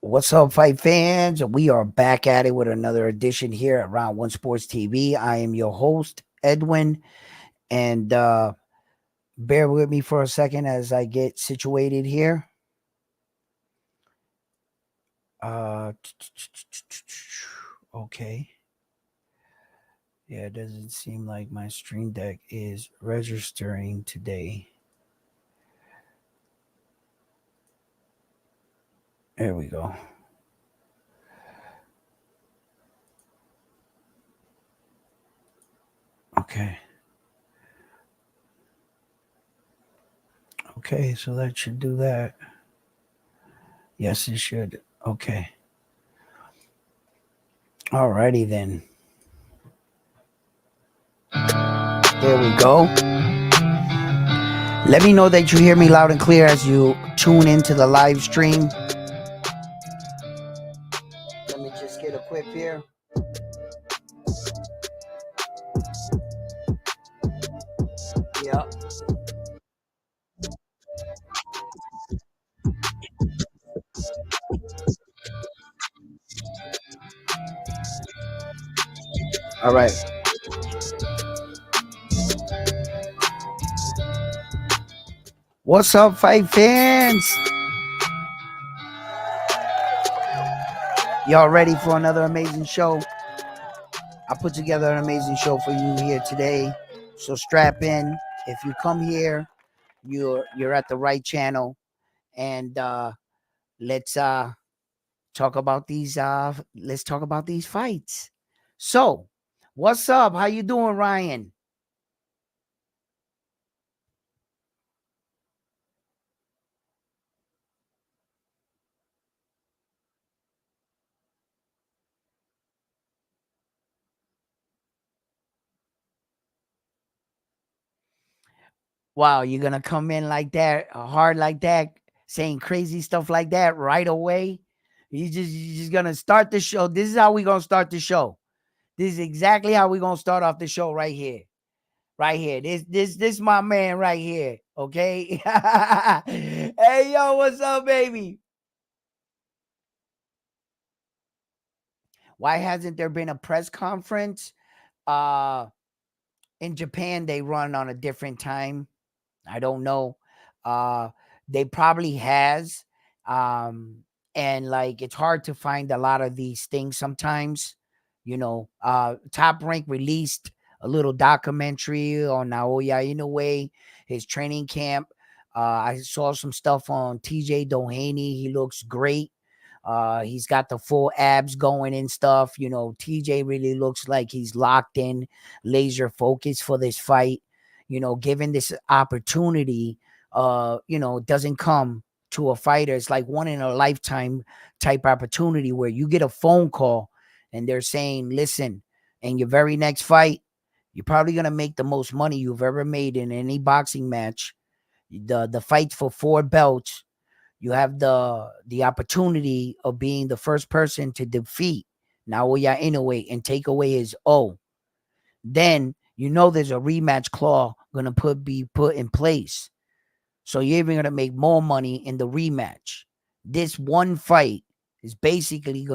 What's up, fight fans? We are back at it with another edition here at Round One Sports TV. I am your host, Edwin, and bear with me for a second as I get situated here. Okay. Yeah, it doesn't seem like my stream deck is registering today. There we go. Okay. Okay, so that should do that. Yes, it should. Okay. Alrighty then. There we go. Let me know that you hear me loud and clear as you tune into the live stream. Let me just get a quip here. Yep. All right. What's up, fight fans? Y'all ready for another amazing show? I put together an amazing show for you here today. So strap in. If you come here, you're at the right channel. And let's talk about these fights. So, what's up? How you doing, Ryan? Wow, you're gonna come in like that, hard like that, saying crazy stuff like that right away. You just gonna start the show. This is how we gonna start the show. This is exactly how we gonna start off the show right here. Right here. This my man right here. Okay. Hey yo, what's up, baby? Why hasn't there been a press conference? Uh in Japan, they run on a different time. I don't know. Uh they probably has. And like it's hard to find a lot of these things sometimes. Top Rank released a little documentary on Naoya Inoue, his training camp. I saw some stuff on Doheny. He looks great. He's got the full abs going and stuff. TJ really looks like he's locked in, laser focused for this fight. Given this opportunity, doesn't come to a fighter. It's like one in a lifetime type opportunity where you get a phone call and they're saying, listen, in your very next fight, you're probably gonna make the most money you've ever made in any boxing match. The fight for 4 belts, you have the opportunity of being the first person to defeat Naoya Inoue and take away his O. Then there's a rematch clause gonna be put in place. So you're even gonna make more money in the rematch. This one fight is basically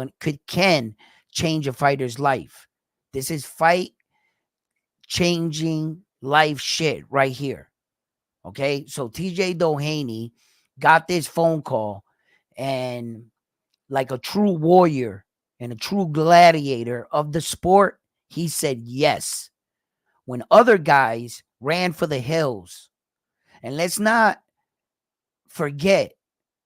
can change a fighter's life. This is fight changing life shit right here. Okay, so TJ Doheny got this phone call, and like a true warrior and a true gladiator of the sport, he said yes. When other guys ran for the hills, and let's not forget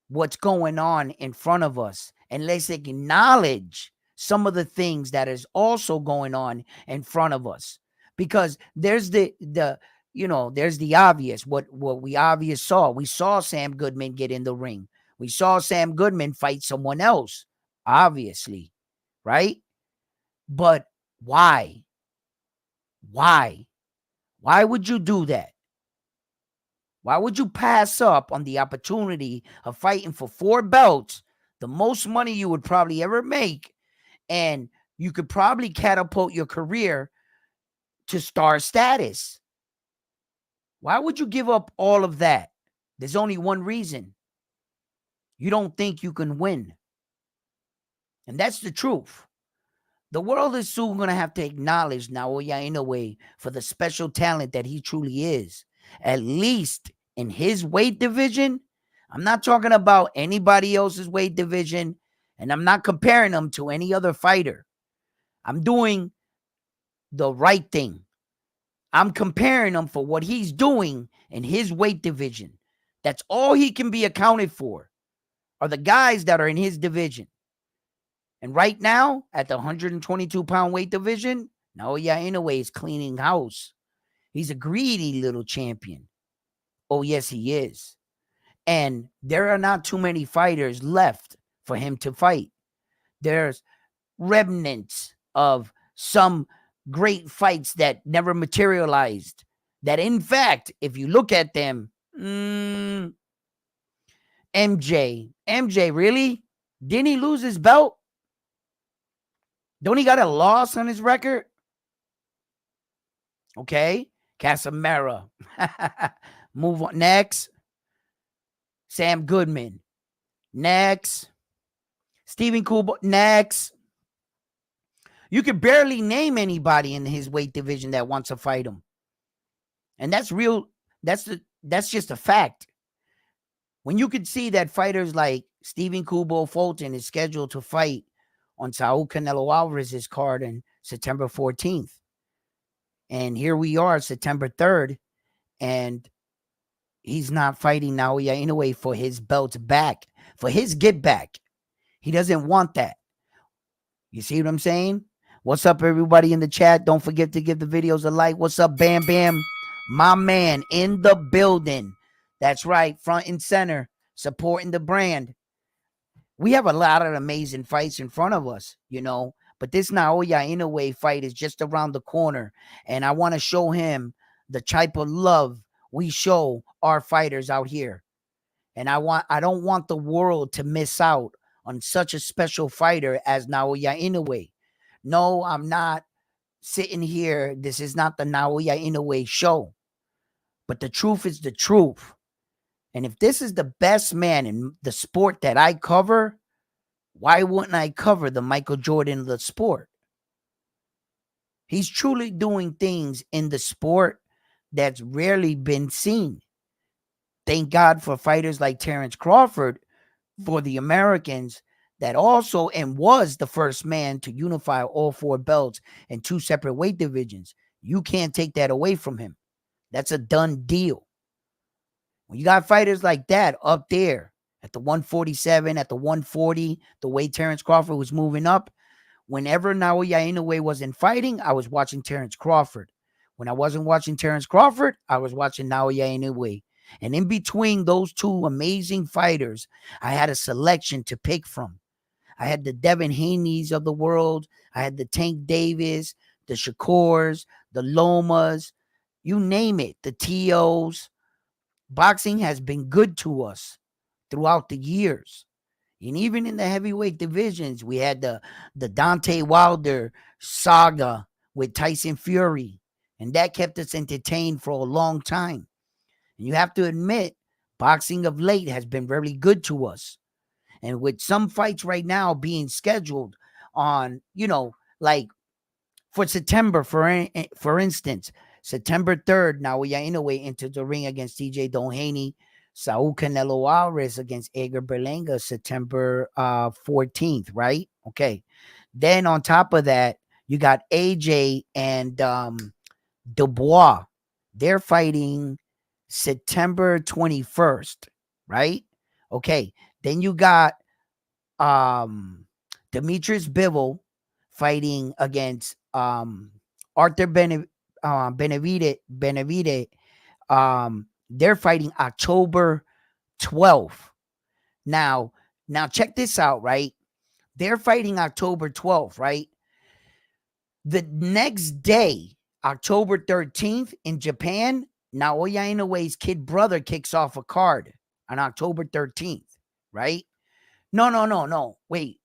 what's going on in front of us, and let's acknowledge some of the things that is also going on in front of us, because there's there's the obvious. What we saw Sam Goodman get in the ring. We saw Sam Goodman fight someone else, obviously, right? But why why would you do that? Why would you pass up on the opportunity of fighting for 4 belts, the most money you would probably ever make, and you could probably catapult your career to star status? Why would you give up all of that? There's only one reason. You don't think you can win. And that's the truth. The world is soon going to have to acknowledge Naoya Inoue for the special talent that he truly is. At least in his weight division. I'm not talking about anybody else's weight division, and I'm not comparing him to any other fighter. I'm doing the right thing. I'm comparing him for what he's doing in his weight division. That's all he can be accounted for, are the guys that are in his division. And right now, at the 122-pound weight division, Naoya Inoue is cleaning house. He's a greedy little champion. Oh, yes, he is. And there are not too many fighters left for him to fight. There's remnants of some great fights that never materialized. That, in fact, if you look at them, MJ, really? Didn't he lose his belt? Don't he got a loss on his record? Okay. Casamera. Move on. Next. Sam Goodman. Next. Stephen Kubo. Next. You could barely name anybody in his weight division that wants to fight him. And that's real. That's just a fact. When you could see that fighters like Stephen Kubo Fulton is scheduled to fight on Saul Canelo Alvarez's card on September 14th. And here we are, September 3rd, and he's not fighting Naoya Inoue for his belts back, for his get back. He doesn't want that. You see what I'm saying? What's up, everybody in the chat? Don't forget to give the videos a like. What's up, Bam Bam? My man in the building. That's right, front and center, supporting the brand. We have a lot of amazing fights in front of us, but this Naoya Inoue fight is just around the corner, and I want to show him the type of love we show our fighters out here. And I don't want the world to miss out on such a special fighter as Naoya Inoue. No, I'm not sitting here. This is not the Naoya Inoue show. But the truth is the truth. And if this is the best man in the sport that I cover, why wouldn't I cover the Michael Jordan of the sport? He's truly doing things in the sport that's rarely been seen. Thank God for fighters like Terrence Crawford, for the Americans, that also and was the first man to unify all four belts in two separate weight divisions. You can't take that away from him. That's a done deal. When you got fighters like that up there at the 147, at the 140, the way Terrence Crawford was moving up, whenever Naoya Inoue wasn't fighting, I was watching Terrence Crawford. When I wasn't watching Terrence Crawford, I was watching Naoya Inoue. And in between those two amazing fighters, I had a selection to pick from. I had the Devin Haneys of the world. I had the Tank Davis, the Shakurs, the Lomas, you name it, the T.O.s. Boxing has been good to us throughout the years. And even in the heavyweight divisions, we had the Deontay Wilder saga with Tyson Fury. And that kept us entertained for a long time. And you have to admit, boxing of late has been very good to us. And with some fights right now being scheduled on, like for September, for instance, September 3rd, Naoya Inoue entered the ring against TJ Doheny. Saul Canelo Alvarez against Edgar Berlanga, September 14th, right? Okay. Then on top of that, you got AJ and Dubois. They're fighting September 21st, right? Okay. Then you got Demetrius Bivol fighting against Arthur Benavidez. They're fighting October 12th. Now check this out, right? They're fighting October 12th, right? The next day, October 13th in Japan, Naoya Inoue's kid brother kicks off a card on October 13th, right? No. Wait.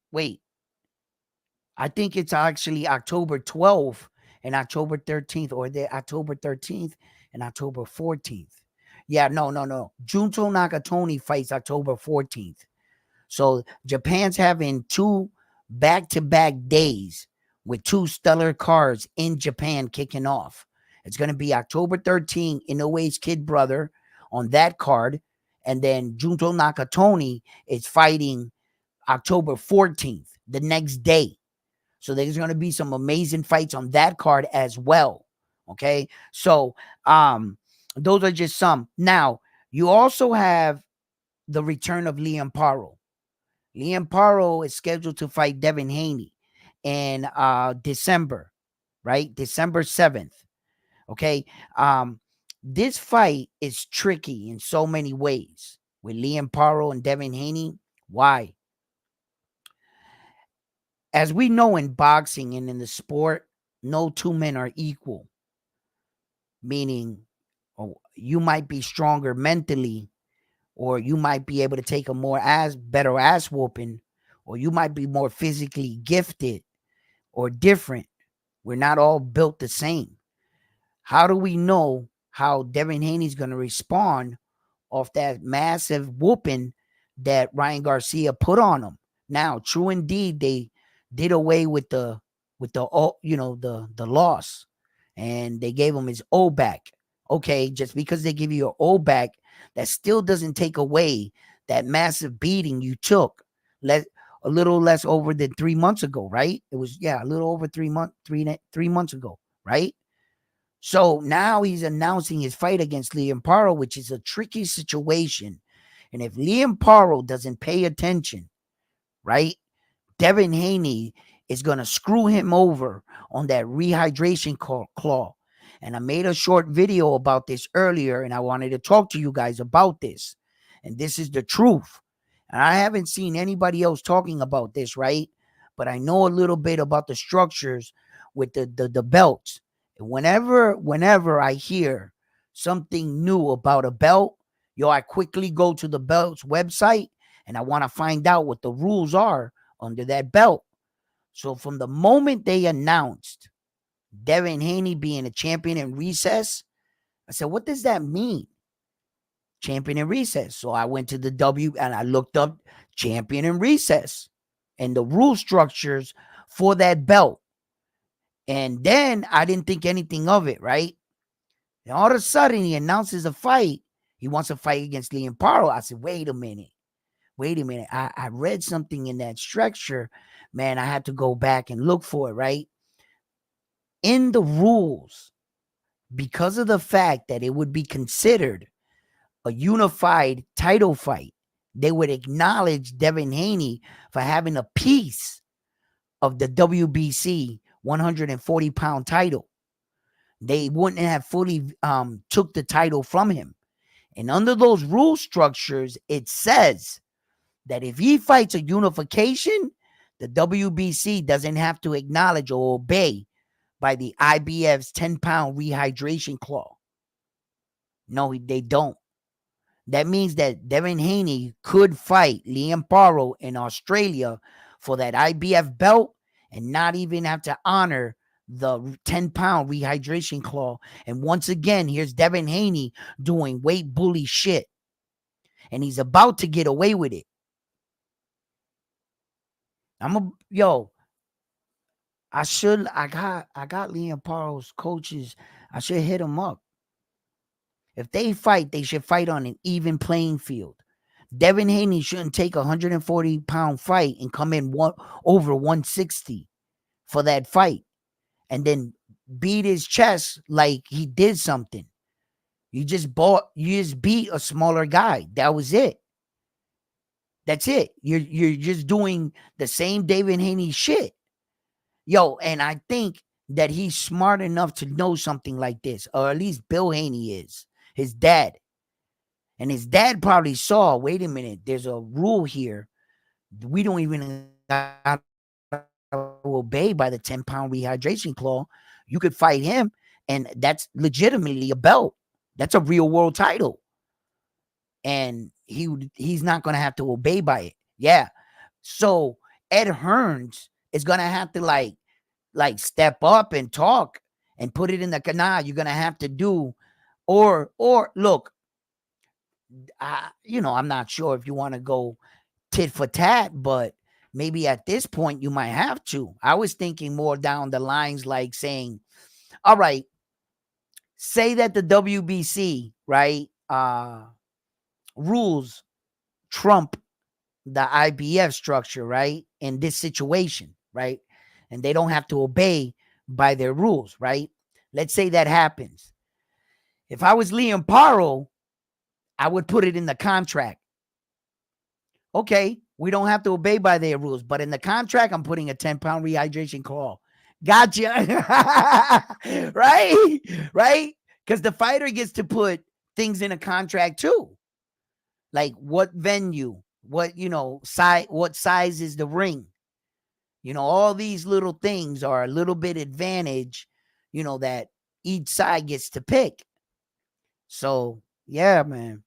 I think it's actually October 12th and October 13th, or the October 13th and October 14th. Yeah, no. Junto Nakatoni fights October 14th. So Japan's having two back-to-back days with two stellar cards in Japan kicking off. It's going to be October 13th, Inoue's kid brother on that card. And then Junto Nakatoni is fighting October 14th, the next day. So there's going to be some amazing fights on that card as well. Okay. So those are just some. Now, you also have the return of Liam Paro. Liam Paro is scheduled to fight Devin Haney in December, right? December 7th. Okay. This fight is tricky in so many ways with Liam Paro and Devin Haney. Why? As we know in boxing and in the sport, no two men are equal. Meaning, you might be stronger mentally, or you might be able to take a better ass whooping, or you might be more physically gifted or different. We're not all built the same. How do we know how Devin Haney's going to respond off that massive whooping that Ryan Garcia put on him? Now, true indeed, they did away with the loss, and they gave him his O back. Okay, just because they give you your O back, that still doesn't take away that massive beating you took. A little less over than 3 months ago, right? It was a little over 3 months ago, right? So now he's announcing his fight against Liam Paro, which is a tricky situation. And if Liam Paro doesn't pay attention, right, Devin Haney is going to screw him over on that rehydration claw. And I made a short video about this earlier, and I wanted to talk to you guys about this. And this is the truth. And I haven't seen anybody else talking about this, right? But I know a little bit about the structures with the belts. And whenever I hear something new about a belt, I quickly go to the belt's website, and I want to find out what the rules are under that belt. So from the moment they announced Devin Haney being a champion in recess, I said, what does that mean? Champion in recess. So I went to the W and I looked up champion in recess and the rule structures for that belt. And then I didn't think anything of it, right? And all of a sudden he announces a fight. He wants to fight against Liam Paro. I said, wait a minute. I read something in that structure. Man, I had to go back and look for it, right? In the rules, because of the fact that it would be considered a unified title fight, they would acknowledge Devin Haney for having a piece of the WBC 140-pound title. They wouldn't have fully took the title from him. And under those rule structures, it says that if he fights a unification, the WBC doesn't have to acknowledge or obey by the IBF's 10-pound rehydration clause. No, they don't. That means that Devin Haney could fight Liam Paro in Australia for that IBF belt and not even have to honor the 10-pound rehydration clause. And once again, here's Devin Haney doing weight bully shit. And he's about to get away with it. I got Liam Paro's coaches. I should hit them up. If they fight, they should fight on an even playing field. Devin Haney shouldn't take a 140-pound fight and come in over 160 for that fight and then beat his chest like he did something. You just beat a smaller guy. That was it. That's it. You're just doing the same Devin Haney shit. And I think that he's smart enough to know something like this, or at least Bill Haney is, his dad. And his dad probably saw, wait a minute, there's a rule here. We don't even obey by the 10-pound rehydration clause. You could fight him, and that's legitimately a belt. That's a real world title. And he's not going to have to obey by it. Yeah. So Ed Hearns is going to have to like step up and talk and put it in the canal. You're going to have to do, or look, I'm not sure if you want to go tit for tat, but maybe at this point you might have to. I was thinking more down the lines like saying, all right, say that the WBC, right, rules trump the IBF structure, right, in this situation, right? And they don't have to obey by their rules, right? Let's say that happens. If I was Liam Paro, I would put it in the contract. Okay, we don't have to obey by their rules, but in the contract, I'm putting a 10-pound rehydration call. Gotcha. Right? Right? Because the fighter gets to put things in a contract too. Like what venue, what size is the ring? All these little things are a little bit advantage, that each side gets to pick. So, yeah, man.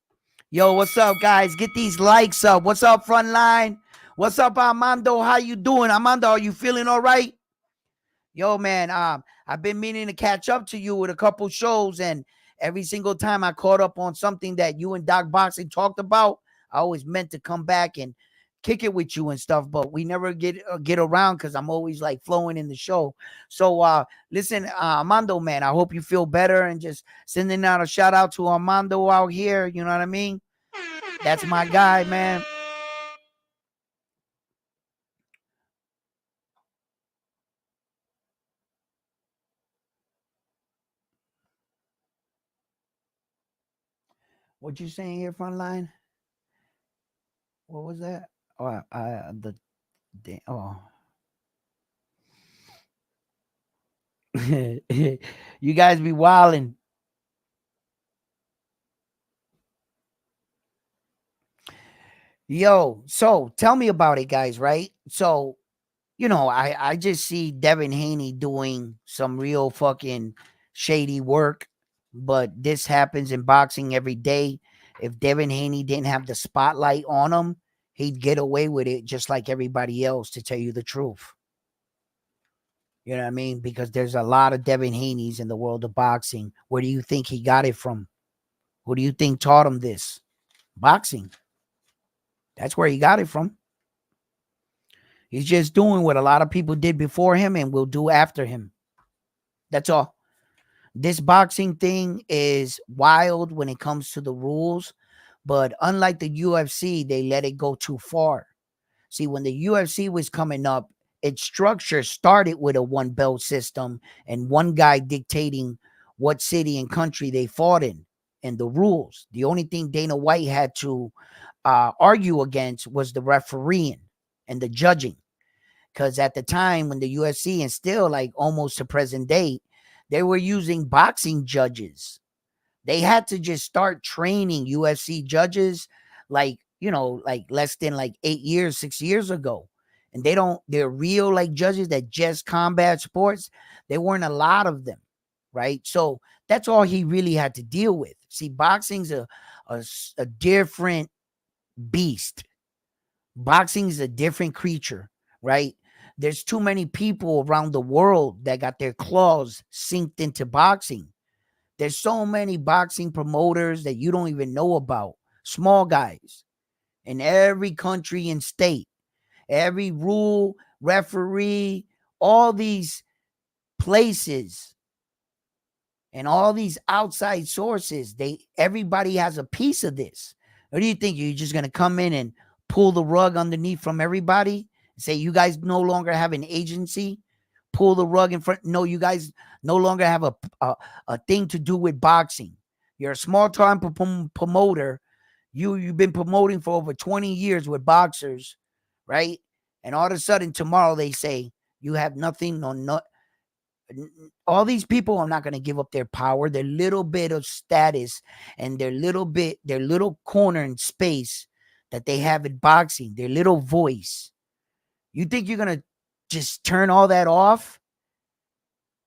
Yo, what's up, guys? Get these likes up. What's up, Frontline? What's up, Armando? How you doing? Armando, are you feeling all right? Yo, man, I've been meaning to catch up to you with a couple shows, and every single time I caught up on something that you and Doc Boxing talked about, I always meant to come back and kick it with you and stuff, but we never get around because I'm always like flowing in the show. So listen, Armando, man, I hope you feel better, and just sending out a shout out to Armando out here. You know what I mean? That's my guy, man. What you saying here, Frontline? What was that? Oh, oh. You guys be wilding. Yo, so tell me about it, guys, right? So, I just see Devin Haney doing some real fucking shady work, but this happens in boxing every day. If Devin Haney didn't have the spotlight on him, he'd get away with it just like everybody else, to tell you the truth. You know what I mean? Because there's a lot of Devin Haneys in the world of boxing. Where do you think he got it from? Who do you think taught him this? Boxing. That's where he got it from. He's just doing what a lot of people did before him and will do after him. That's all. This boxing thing is wild when it comes to the rules, but unlike the UFC, they let it go too far. See, when the UFC was coming up, its structure started with a one belt system and one guy dictating what city and country they fought in and the rules. The only thing Dana White had to argue against was the refereeing and the judging. Because at the time when the UFC, and still like almost to present day, they were using boxing judges. They had to just start training UFC judges like, like less than like 8 years, 6 years ago. And they're real like judges that just combat sports. There weren't a lot of them, right? So that's all he really had to deal with. See, boxing's a different beast. Boxing is a different creature, right? There's too many people around the world that got their claws synced into boxing. There's so many boxing promoters that you don't even know about. Small guys in every country and state, every rule, referee, all these places and all these outside sources, everybody has a piece of this. What do you think? You're just gonna come in and pull the rug underneath from everybody? Say you guys no longer have an agency? Pull the rug in front? No, you guys no longer have a thing to do with boxing. You're a small time promoter. You've been promoting for over 20 years with boxers, right? And all of a sudden tomorrow they say you have nothing, no, all these people are not going to give up their power, their little bit of status, and their little corner in space that they have in boxing, their little voice. You think you're going to just turn all that off?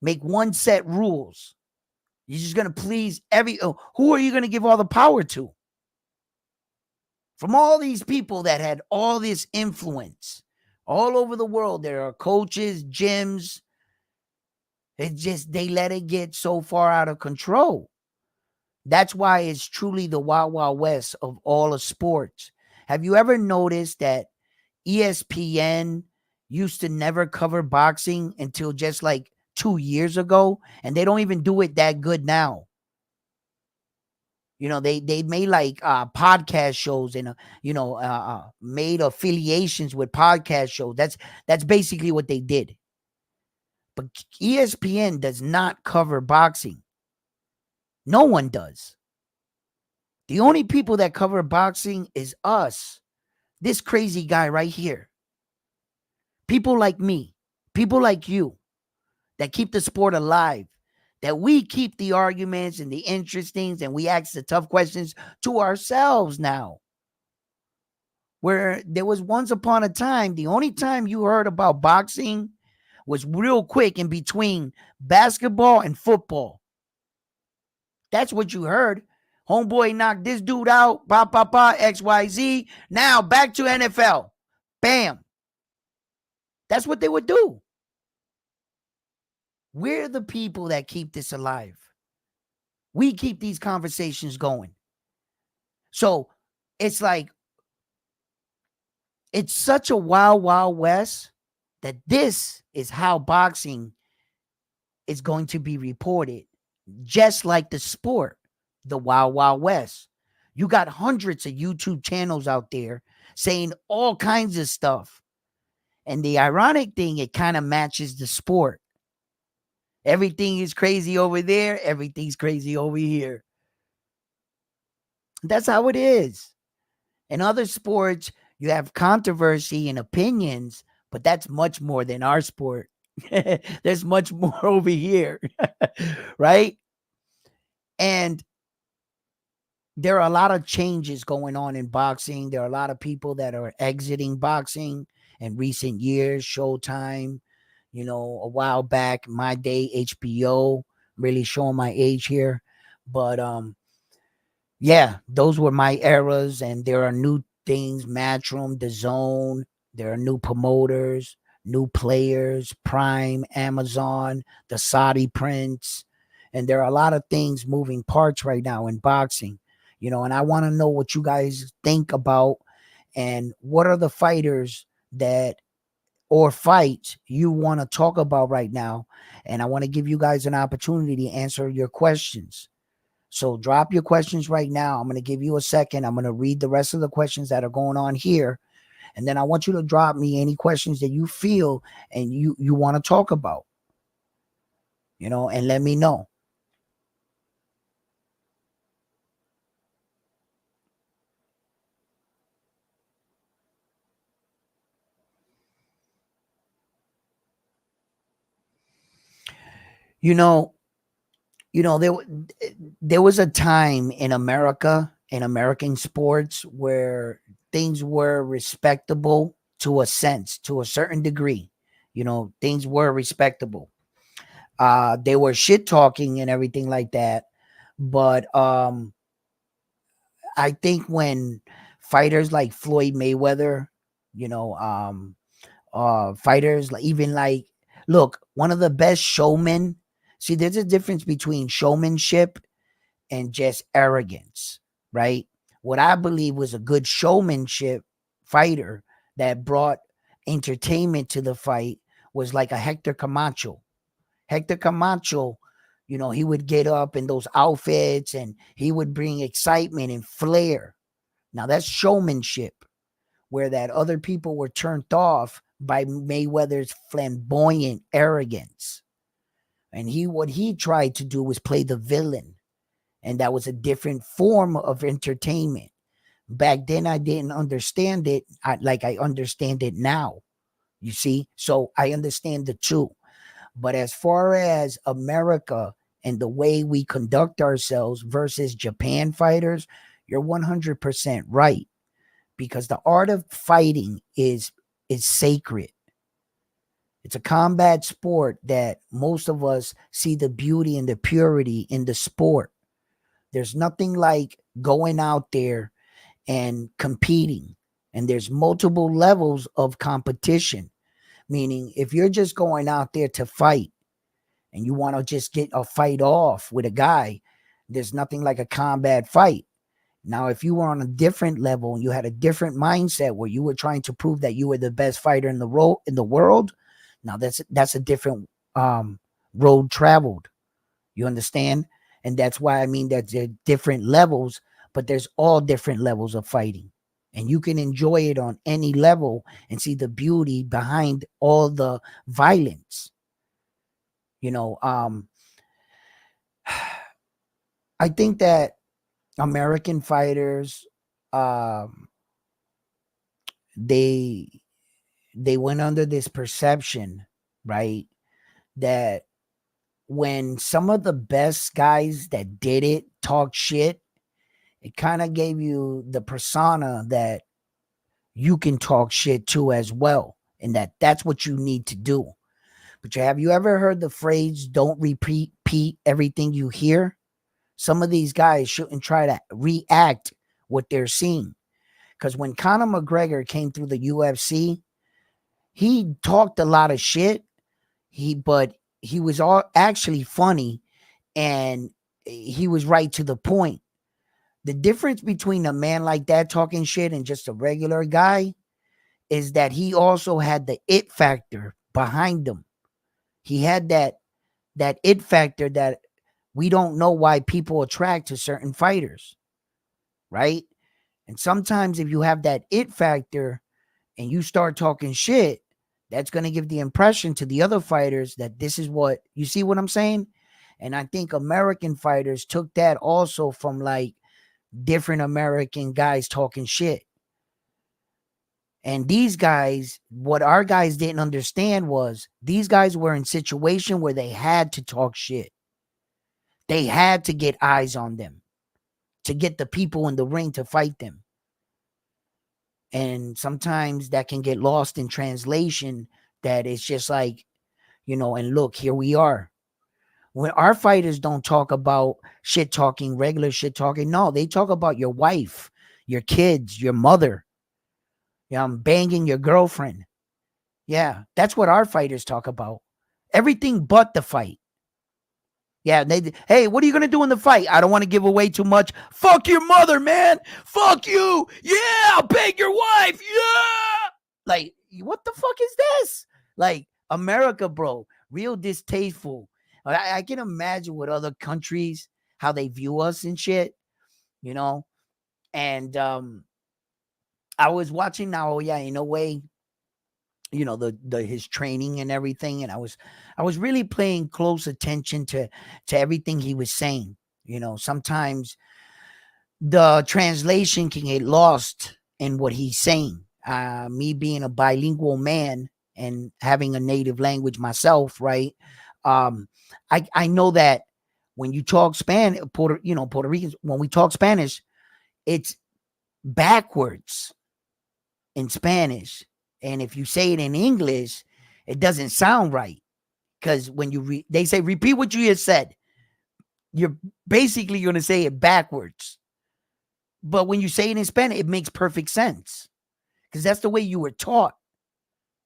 Make one set rules. You're just going to please who are you going to give all the power to? From all these people that had all this influence all over the world, there are coaches, gyms. They let it get so far out of control. That's why it's truly the wild, wild west of all of sports. Have you ever noticed that ESPN used to never cover boxing until just like 2 years ago, and they don't even do it that good now. They made like podcast shows and made affiliations with podcast shows. That's basically what they did. But ESPN does not cover boxing. No one does. The only people that cover boxing is us. This crazy guy right here. People like me, people like you that keep the sport alive, that we keep the arguments and the interesting and we ask the tough questions to ourselves now. Where there was once upon a time, the only time you heard about boxing was real quick in between basketball and football. That's what you heard. Homeboy knocked this dude out, XYZ. Now back to NFL. Bam. That's what they would do. We're the people that keep this alive. We keep these conversations going. So it's like, it's such a wild, wild west that this is how boxing is going to be reported. Just like the sport, the wild, wild west. You got hundreds of YouTube channels out there saying all kinds of stuff. And the ironic thing, it kind of matches the sport. Everything is crazy over there. Everything's crazy over here. That's how it is. In other sports, you have controversy and opinions, but that's much more than our sport. There's much more over here, right? And there are a lot of changes going on in boxing. There are a lot of people that are exiting boxing in recent years. Showtime, a while back, my day, HBO, really showing my age here. But yeah, those were my eras, and there are new things, Matchroom, The Zone. There are new promoters, new players, Prime, Amazon, the Saudi Prince, and there are a lot of things moving parts right now in boxing, and I want to know what you guys think about, and what are the fighters or fights you want to talk about right now. And I want to give you guys an opportunity to answer your questions. So drop your questions right now. I'm going to give you a second. I'm going to read the rest of the questions that are going on here. And then I want you to drop me any questions that you feel and you want to talk about, and let me know. There was a time in America, in American sports, where things were respectable to a sense, to a certain degree. Things were respectable. They were shit talking and everything like that. But I think when fighters like Floyd Mayweather, fighters like look, one of the best showmen. See, there's a difference between showmanship and just arrogance, right? What I believe was a good showmanship fighter that brought entertainment to the fight was like a Hector Camacho. Hector Camacho, he would get up in those outfits and he would bring excitement and flair. Now that's showmanship, where that other people were turned off by Mayweather's flamboyant arrogance. And what he tried to do was play the villain. And that was a different form of entertainment. Back then, I didn't understand it like I understand it now. You see? So I understand the two. But as far as America and the way we conduct ourselves versus Japan fighters, you're 100% right. Because the art of fighting is sacred. It's a combat sport that most of us see the beauty and the purity in the sport. There's nothing like going out there and competing. And there's multiple levels of competition. Meaning, if you're just going out there to fight and you want to just get a fight off with a guy, there's nothing like a combat fight. Now, if you were on a different level and you had a different mindset where you were trying to prove that you were the best fighter in the world, now that's a different road traveled. You understand? And that's why I mean that there are different levels, but there's all different levels of fighting. And you can enjoy it on any level and see the beauty behind all the violence. You know, I think that American fighters, um, they they went under this perception, right? That when some of the best guys that did it talk shit, it kind of gave you the persona that you can talk shit too as well, and that's what you need to do. But have you ever heard the phrase "don't repeat everything you hear"? Some of these guys shouldn't try to react what they're seeing, because when Conor McGregor came through the UFC, he talked a lot of shit. But he was all actually funny, and he was right to the point. The difference between a man like that talking shit and just a regular guy is that he also had the it factor behind him. He had that it factor that we don't know why people attract to certain fighters, right? And sometimes if you have that it factor and you start talking shit, that's going to give the impression to the other fighters that this is what you see what I'm saying. And I think American fighters took that also from like different American guys talking shit. And these guys, what our guys didn't understand was these guys were in situation where they had to talk shit. They had to get eyes on them to get the people in the ring to fight them. And sometimes that can get lost in translation, that it's just like, and look, here we are. When our fighters don't talk about shit talking, regular shit talking, no, they talk about your wife, your kids, your mother. I'm banging your girlfriend. Yeah, that's what our fighters talk about. Everything but the fight. Yeah, hey, what are you going to do in the fight? I don't want to give away too much. Fuck your mother, man. Fuck you. Yeah, I'll bang your wife. Yeah. Like, what the fuck is this? Like, America, bro, real distasteful. I can imagine what other countries, how they view us and shit, you know? And I was watching Naoya Inoue, the his training and everything, and I was really paying close attention to everything he was saying. Sometimes the translation can get lost in what he's saying. Me being a bilingual man and having a native language myself, right? I know that when you talk Spanish, Puerto Ricans, when we talk Spanish, it's backwards in Spanish. And if you say it in English, it doesn't sound right. Because when they say, repeat what you just said, you're basically going to say it backwards. But when you say it in Spanish, it makes perfect sense. Because that's the way you were taught.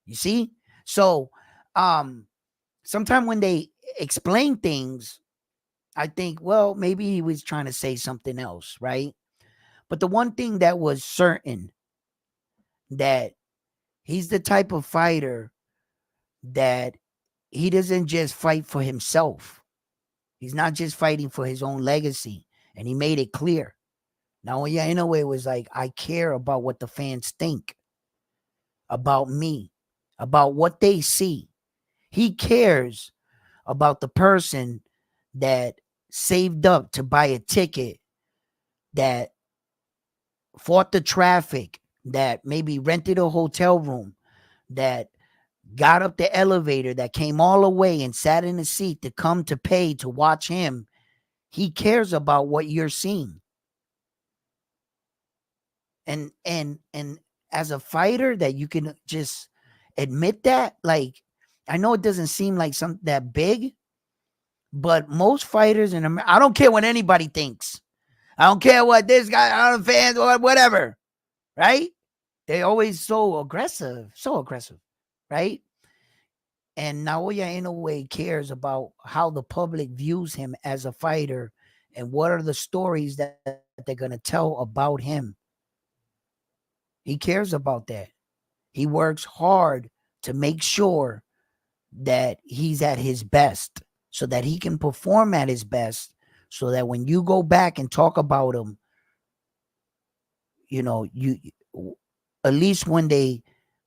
You see? So, sometimes when they explain things, I think, well, maybe he was trying to say something else, right? But the one thing that was certain, that he's the type of fighter that he doesn't just fight for himself. He's not just fighting for his own legacy. And he made it clear. Now, yeah, in a way, it was like, I care about what the fans think about me, about what they see. He cares about the person that saved up to buy a ticket, that fought the traffic, that maybe rented a hotel room, that got up the elevator, that came all the way and sat in a seat to come to pay to watch him. He cares about what you're seeing. And as a fighter, that you can just admit that, like, I know it doesn't seem like something that big, but most fighters in America, I don't care what anybody thinks. I don't care what this guy, I don't fans or whatever, right? They're always so aggressive, right? And Naoya Inoue cares about how the public views him as a fighter And what are the stories that they're going to tell about him? He cares about that. He works hard to make sure that he's at his best so that he can perform at his best, so that when you go back and talk about him, you at least when they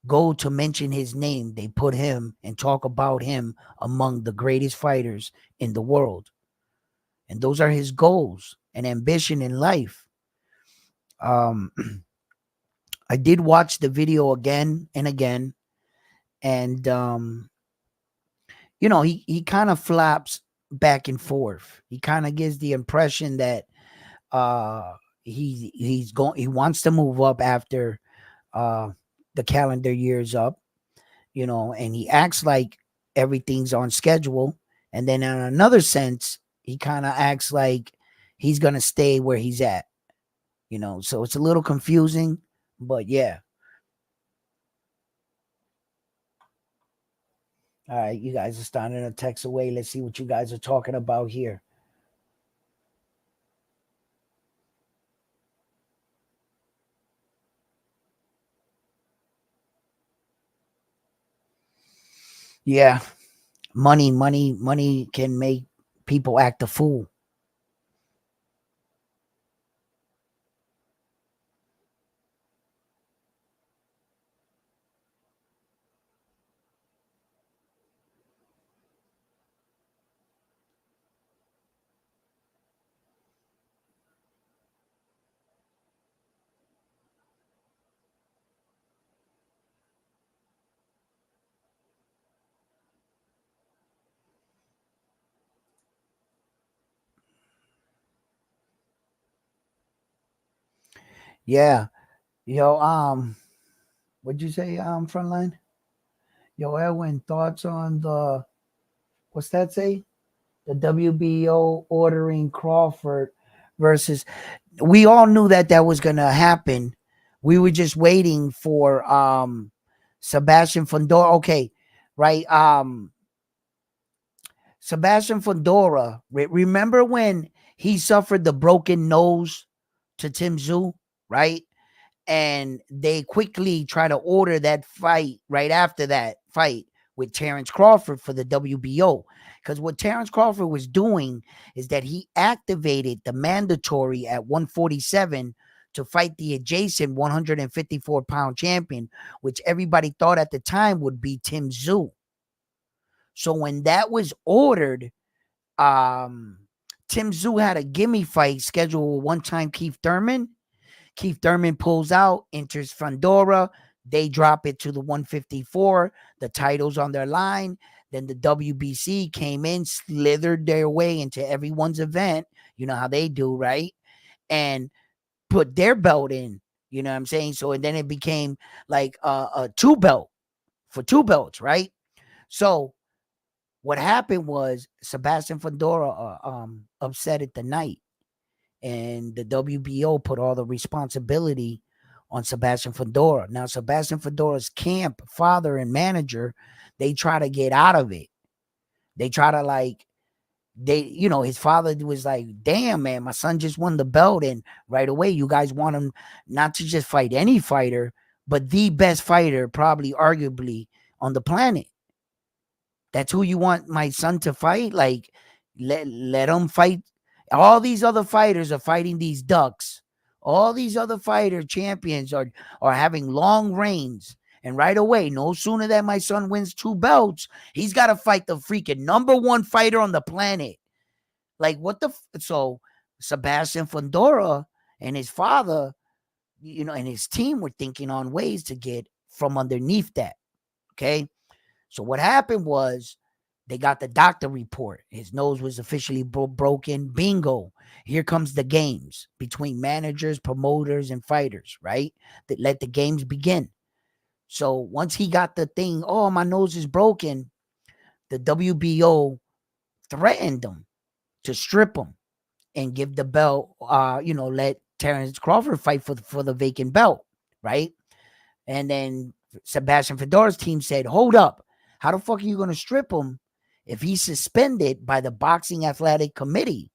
go to mention his name, they put him and talk about him among the greatest fighters in the world. And those are his goals and ambition in life. um I did watch the video again and again, and he kind of flaps back and forth. He kind of gives the impression that uh he wants to move up after uh the calendar year's up, and he acts like everything's on schedule. And then in another sense, he kind of acts like he's gonna stay where he's at. So it's a little confusing, but yeah. All right, you guys are starting to text away. Let's see what you guys are talking about here. Yeah, money can make people act a fool. Yeah. Yo, what'd you say, frontline? Yo, Edwin, thoughts on what's that say? The WBO ordering Crawford versus. We all knew that was gonna happen. We were just waiting for Sebastian Fundora. Okay, right. Sebastian Fundora. Remember when he suffered the broken nose to Tim Tszyu, right? And they quickly try to order that fight right after that fight with Terrence Crawford for the WBO. Because what Terrence Crawford was doing is that he activated the mandatory at 147 to fight the adjacent 154-pound champion, which everybody thought at the time would be Tim Tszyu. So when that was ordered, um, Tim Tszyu had a gimme fight scheduled with one-time Keith Thurman. Keith Thurman pulls out, enters Fundora. They drop it to the 154. The title's on their line. Then the WBC came in, slithered their way into everyone's event. You know how they do, right? And put their belt in. You know what I'm saying? So, and then it became like a two belt for two belts, right? So, what happened was Sebastian Fundora upset it the night, and the WBO put all the responsibility on Sebastian Fundora. Now, Sebastian Fundora's camp, father and manager, they try to get out of it. They try to his father was like, damn, man, my son just won the belt. And right away, you guys want him not to just fight any fighter, but the best fighter, probably arguably on the planet. That's who you want my son to fight? Like, let him fight. All these other fighters are fighting these ducks. All these other fighter champions are having long reigns. And right away, no sooner than my son wins two belts, he's got to fight the freaking number one fighter on the planet. Like, what the? So Sebastian Fundora and his father, and his team were thinking on ways to get from underneath that. Okay. So what happened was they got the doctor report. His nose was officially broken. Bingo. Here comes the games between managers, promoters, and fighters, right? That let the games begin. So once he got the thing, oh, my nose is broken, the WBO threatened him to strip him and give the belt, let Terrence Crawford fight for the vacant belt, right? And then Sebastian Fedora's team said, hold up. How the fuck are you going to strip him if he's suspended by the Boxing Athletic Committee?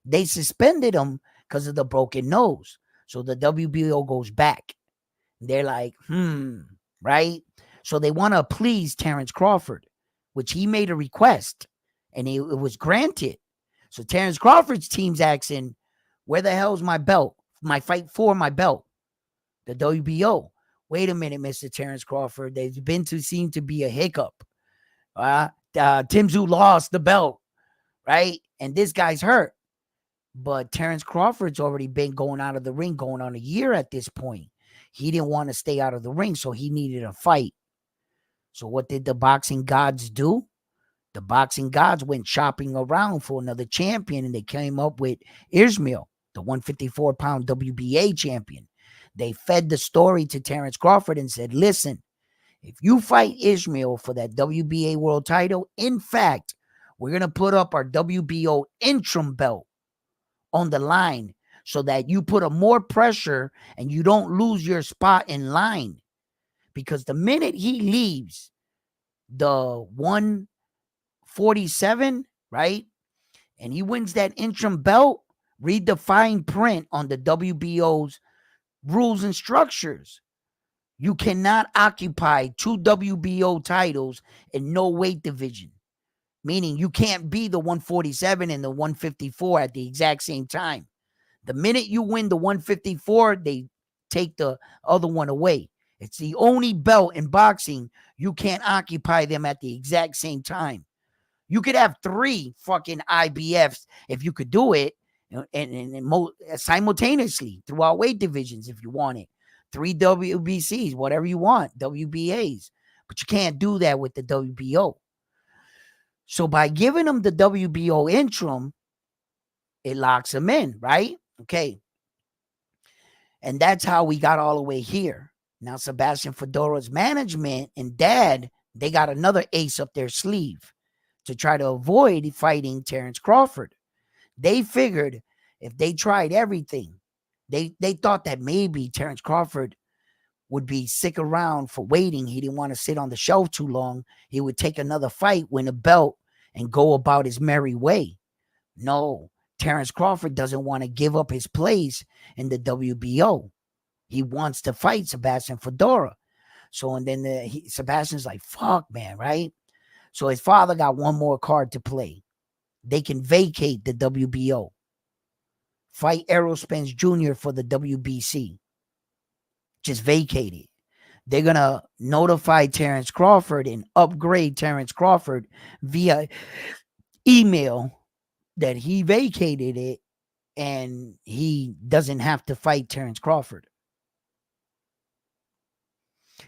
They suspended him because of the broken nose. So the WBO goes back. They're like, right? So they want to please Terrence Crawford, which he made a request, and it was granted. So Terrence Crawford's team's asking, where the hell's my belt? My fight for my belt, the WBO. Wait a minute, Mr. Terrence Crawford. There's been to seem to be a hiccup. Tim Tszyu lost the belt, right? And this guy's hurt. But Terrence Crawford's already been going out of the ring, going on a year at this point. He didn't want to stay out of the ring, so he needed a fight. So what did the boxing gods do? The boxing gods went shopping around for another champion, and they came up with Ismail, the 154-pound WBA champion. They fed the story to Terrence Crawford and said, listen, if you fight Ismail for that WBA world title, in fact, we're going to put up our WBO interim belt on the line so that you put a more pressure and you don't lose your spot in line. Because the minute he leaves the 147, right, and he wins that interim belt, read the fine print on the WBO's rules and structures. You cannot occupy 2 WBO titles in no weight division. Meaning you can't be the 147 and the 154 at the exact same time. The minute you win the 154, they take the other one away. It's the only belt in boxing you can't occupy them at the exact same time. You could have 3 fucking IBFs if you could do it, and simultaneously throughout weight divisions if you want it. 3 WBCs, whatever you want, WBAs. But you can't do that with the WBO. So by giving them the WBO interim, it locks them in, right? Okay. And that's how we got all the way here. Now, Sebastian Fundora's management and dad, they got another ace up their sleeve to try to avoid fighting Terrence Crawford. They figured if they tried everything, they thought that maybe Terrence Crawford would be sick around for waiting. He didn't want to sit on the shelf too long. He would take another fight, win a belt, and go about his merry way. No, Terrence Crawford doesn't want to give up his place in the WBO. He wants to fight Sebastian Fundora. So, and then Sebastian's like, fuck, man, right? So his father got one more card to play. They can vacate the WBO. Fight Errol Spence Jr. for the WBC. Just vacate it. They're going to notify Terrence Crawford and upgrade Terrence Crawford via email that he vacated it and he doesn't have to fight Terrence Crawford.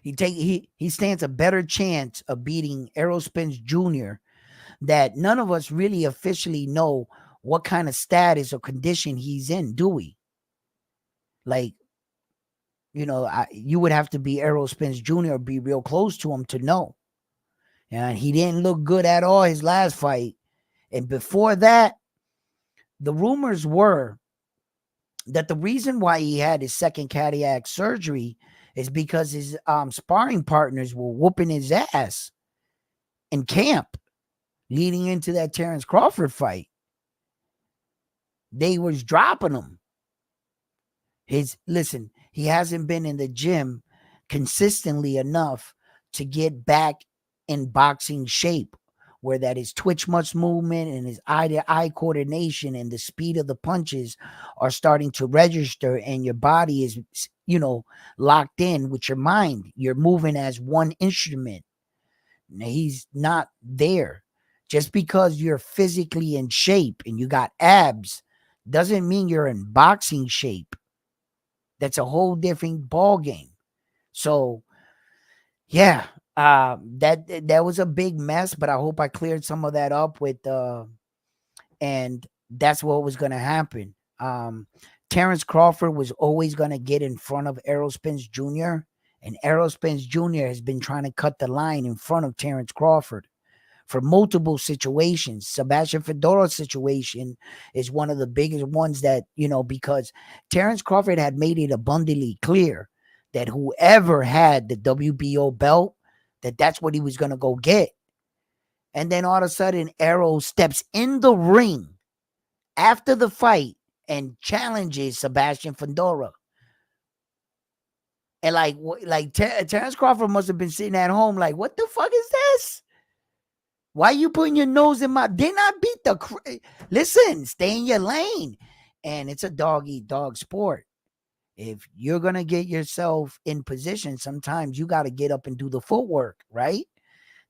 He stands a better chance of beating Errol Spence Jr. that none of us really officially know what kind of status or condition he's in, do we? Like, you know, you would have to be Errol Spence Jr. or be real close to him to know. And he didn't look good at all his last fight. And before that, the rumors were that the reason why he had his second cardiac surgery is because his sparring partners were whooping his ass in camp leading into that Terrence Crawford fight. They was dropping him. Listen, he hasn't been in the gym consistently enough to get back in boxing shape, where that his twitch muscle movement and his eye-to-eye coordination and the speed of the punches are starting to register, and your body is, you know, locked in with your mind. You're moving as one instrument. Now, he's not there. Just because you're physically in shape and you got abs doesn't mean you're in boxing shape. That's a whole different ball game. So, yeah, that was a big mess, but I hope I cleared some of that up with and that's what was going to happen. Terrence Crawford was always going to get in front of Errol Spence Jr., and Errol Spence Jr. has been trying to cut the line in front of Terrence Crawford for multiple situations. Sebastian Fundora's situation is one of the biggest ones that, you know, because Terrence Crawford had made it abundantly clear that whoever had the WBO belt, that's what he was going to go get. And then all of a sudden, Errol steps in the ring after the fight and challenges Sebastian Fundora. And Terrence Crawford must have been sitting at home like, what the fuck is this? Why you putting your nose in my? Didn't I beat the? Listen, stay in your lane. And it's a dog eat dog sport. If you're gonna get yourself in position, sometimes you got to get up and do the footwork, right?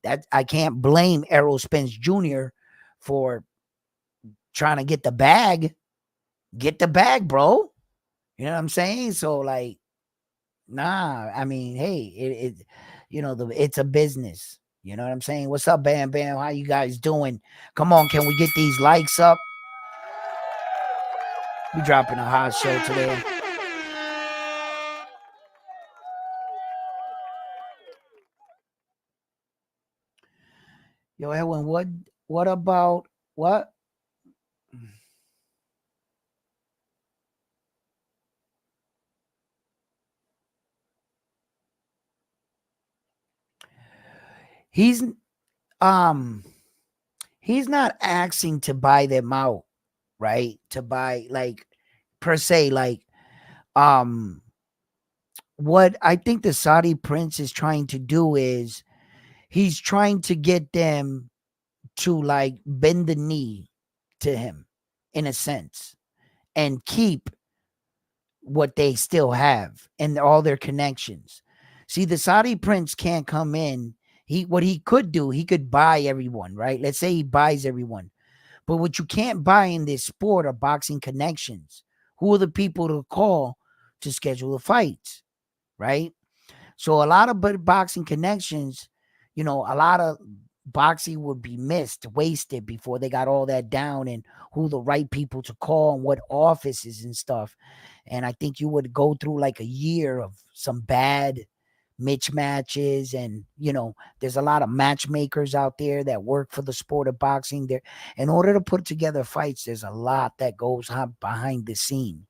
That I can't blame Errol Spence Jr. for trying to get the bag. Get the bag, bro. You know what I'm saying? So like, nah. I mean, hey, it's a business. You know what I'm saying? What's up, Bam Bam? How you guys doing? Come on, can we get these likes up? We dropping a hot show today. Yo, Edwin, what about what? He's he's not asking to buy them out, right? To buy like per se, like what I think the Saudi prince is trying to do is he's trying to get them to like bend the knee to him in a sense and keep what they still have and all their connections. See, the Saudi prince can't come in. What he could do, he could buy everyone, right? Let's say he buys everyone. But what you can't buy in this sport are boxing connections. Who are the people to call to schedule the fights, right? So a lot of boxing connections, a lot of boxing would be missed, wasted before they got all that down and who the right people to call and what offices and stuff. And I think you would go through like a year of some bad mismatches and there's a lot of matchmakers out there that work for the sport of boxing. There, in order to put together fights, there's a lot that goes on behind the scene.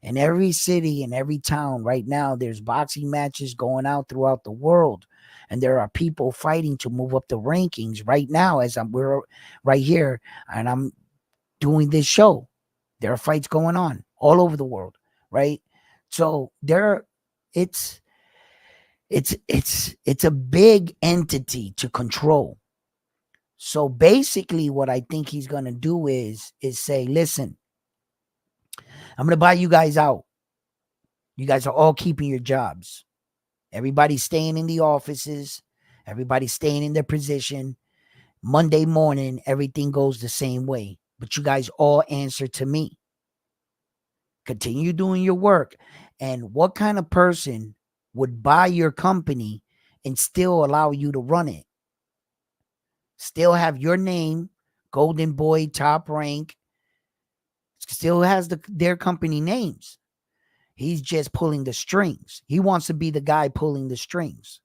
In every city and every town right now, there's boxing matches going out throughout the world. And there are people fighting to move up the rankings right now as we're right here and I'm doing this show. There are fights going on all over the world, right? So it's a big entity to control. So basically what I think he's going to do is say, listen, I'm going to buy you guys out. You guys are all keeping your jobs. Everybody's staying in the offices. Everybody's staying in their position. Monday morning, everything goes the same way. But you guys all answer to me. Continue doing your work. And what kind of person would buy your company and still allow you to run it? Still have your name, Golden Boy, Top Rank. Still has their company names. He's just pulling the strings. He wants to be the guy pulling the strings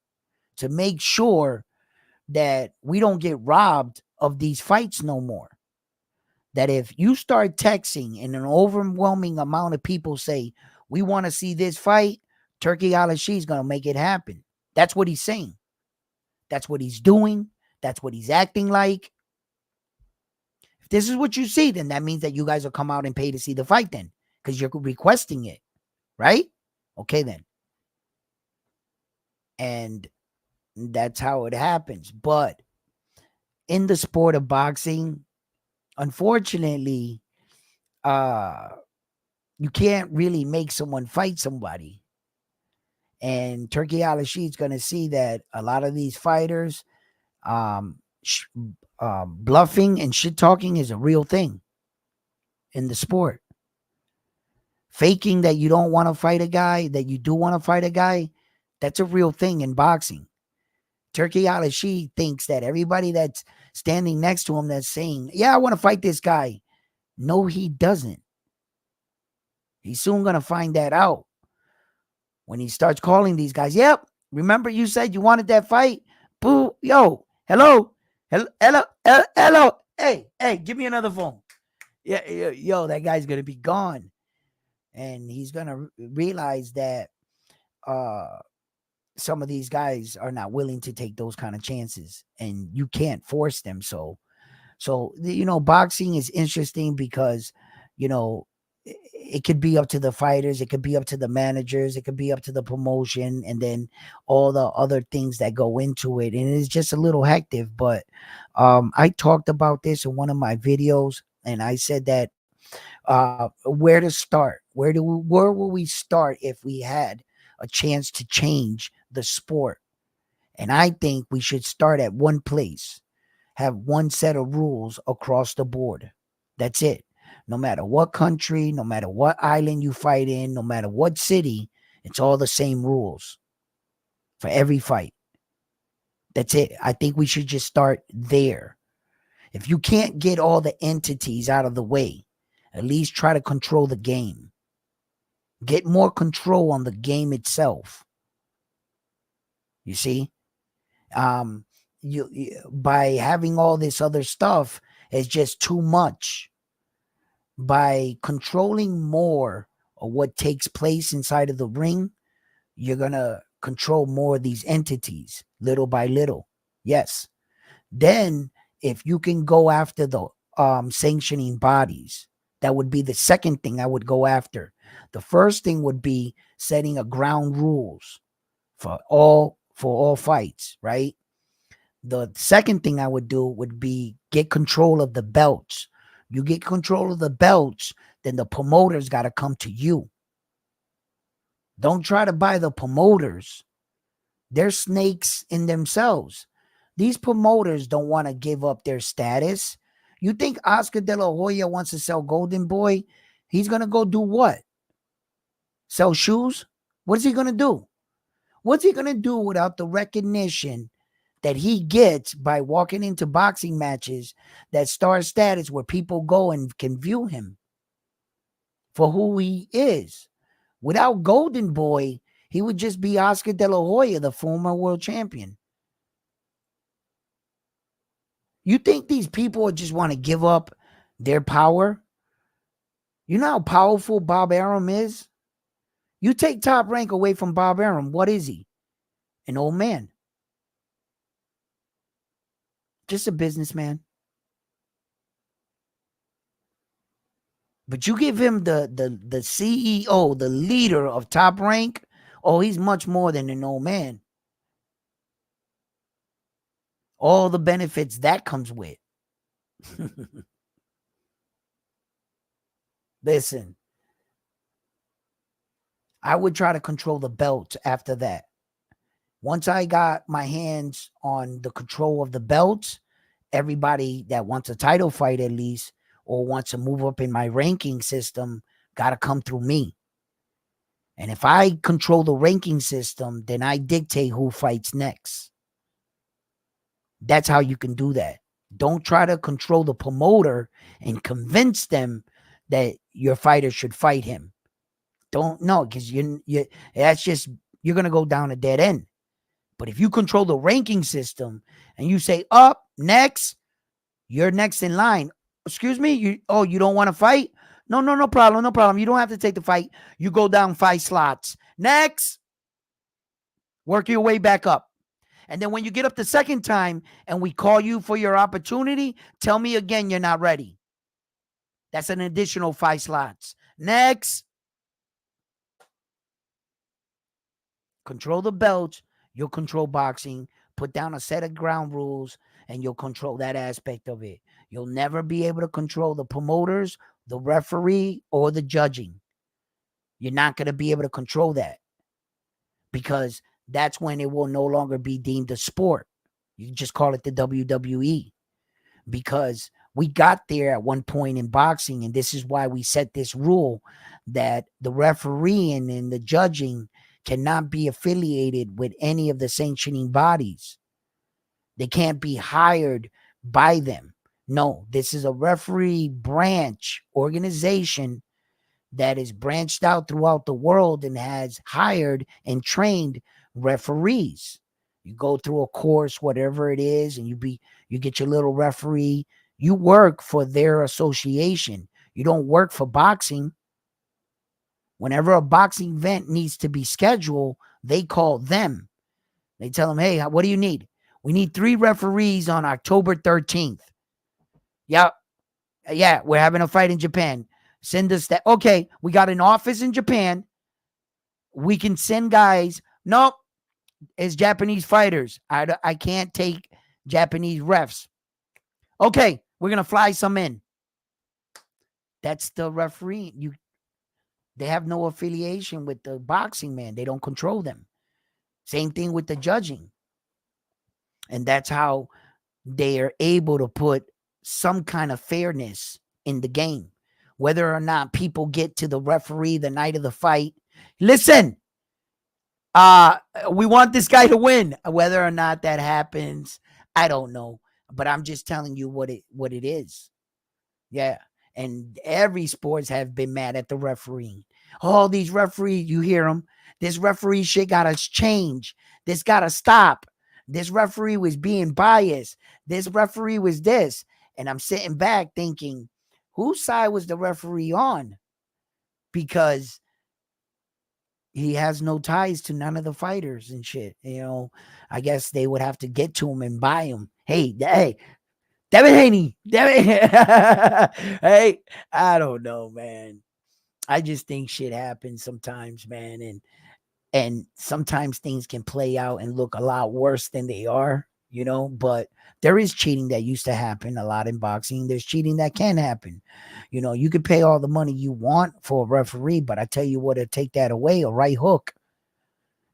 to make sure that we don't get robbed of these fights no more. That if you start texting and an overwhelming amount of people say, we want to see this fight, Turki Al-Ashi is going to make it happen. That's what he's saying. That's what he's doing. That's what he's acting like. If this is what you see, then that means that you guys will come out and pay to see the fight then because you're requesting it, right? Okay, then. And that's how it happens. But in the sport of boxing, unfortunately, you can't really make someone fight somebody. And Turki Al-Ashi is going to see that a lot of these fighters, bluffing and shit talking is a real thing in the sport. Faking that you don't want to fight a guy, that you do want to fight a guy, that's a real thing in boxing. Turki Al-Ashi thinks that everybody that's standing next to him that's saying, yeah, I want to fight this guy. No, he doesn't. He's soon going to find that out when he starts calling these guys. Yep, remember you said you wanted that fight? Boo, yo, hello, hey, give me another phone. Yeah, yo, that guy's going to be gone. And he's going to realize that some of these guys are not willing to take those kind of chances and you can't force them. So, boxing is interesting because you know, it could be up to the fighters, it could be up to the managers, it could be up to the promotion, and then all the other things that go into it. And it's just a little hectic. But I talked about this in one of my videos, and I said that where to start, where will we start if we had a chance to change the sport? And I think we should start at one place, have one set of rules across the board. That's it. No matter what country, no matter what island you fight in, no matter what city, it's all the same rules for every fight. That's it. I think we should just start there. If you can't get all the entities out of the way, at least try to control the game. Get more control on the game itself. You see? You by having all this other stuff is just too much. By controlling more of what takes place inside of the ring, you're gonna control more of these entities little by little. Yes. Then if you can go after the sanctioning bodies, that would be the second thing I would go after. The first thing would be setting a ground rules for all fights, right? The second thing I would do would be get control of the belts. You get control of the belts, then the promoters got to come to you. Don't try to buy the promoters. They're snakes in themselves. These promoters don't want to give up their status. You think Oscar De La Hoya wants to sell Golden Boy? He's going to go do what? Sell shoes? What is he going to do? What's he going to do without the recognition that he gets by walking into boxing matches that star status where people go and can view him for who he is? Without Golden Boy, he would just be Oscar De La Hoya, the former world champion. You think these people just want to give up their power? You know how powerful Bob Arum is? You take Top Rank away from Bob Arum, what is he? An old man. Just a businessman. But you give him the CEO, the leader of Top Rank, oh, he's much more than an old man. All the benefits that comes with. Listen, I would try to control the belt after that. Once I got my hands on the control of the belts, everybody that wants a title fight at least, or wants to move up in my ranking system, got to come through me. And if I control the ranking system, then I dictate who fights next. That's how you can do that. Don't try to control the promoter and convince them that your fighter should fight him. Don't know, because that's just, you're going to go down a dead end. But if you control the ranking system and you say, up, next, you're next in line. Excuse me? You don't want to fight? No problem. You don't have to take the fight. You go down 5 slots. Next. Work your way back up. And then when you get up the second time and we call you for your opportunity, tell me again you're not ready. That's an additional 5 slots. Next. Control the belts. You'll control boxing. Put down a set of ground rules and you'll control that aspect of it. You'll never be able to control the promoters, the referee, or the judging. You're not going to be able to control that, because that's when it will no longer be deemed a sport. You just call it the WWE, because we got there at one point in boxing, and this is why we set this rule that the refereeing and the judging cannot be affiliated with any of the sanctioning bodies. They can't be hired by them. No, this is a referee branch organization that is branched out throughout the world and has hired and trained referees. You go through a course, whatever it is, and you get your little referee. You work for their association. You don't work for boxing. Whenever a boxing event needs to be scheduled, they call them. They tell them, hey, what do you need? We need 3 referees on October 13th. Yeah, we're having a fight in Japan. Send us that. Okay, we got an office in Japan. We can send guys. Nope, it's Japanese fighters. I can't take Japanese refs. Okay, we're gonna fly some in. That's the referee. They have no affiliation with the boxing, man. They don't control them. Same thing with the judging. And that's how they are able to put some kind of fairness in the game. Whether or not people get to the referee the night of the fight. Listen, we want this guy to win. Whether or not that happens, I don't know. But I'm just telling you what it is. Yeah. And every sports have been mad at the referee. All these referees, you hear them. This referee shit gotta change. This gotta stop. This referee was being biased. This referee was this. And I'm sitting back thinking, whose side was the referee on? Because he has no ties to none of the fighters and shit. I guess they would have to get to him and buy him. Hey, Devin Haney. Hey, I don't know, man. I just think shit happens sometimes, man. And sometimes things can play out and look a lot worse than they are, but there is cheating that used to happen a lot in boxing. There's cheating that can happen. You could pay all the money you want for a referee, but I tell you what, to take that away, a right hook.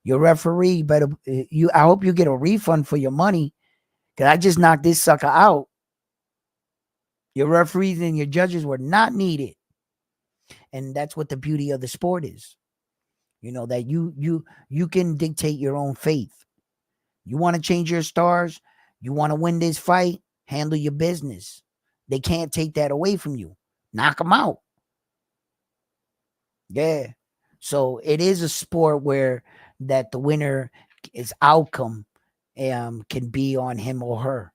Your referee better, I hope you get a refund for your money, because I just knocked this sucker out. Your referees and your judges were not needed. And that's what the beauty of the sport is. That you can dictate your own fate. You want to change your stars? You want to win this fight? Handle your business. They can't take that away from you. Knock them out. Yeah. So it is a sport where that the winner is outcome can be on him or her.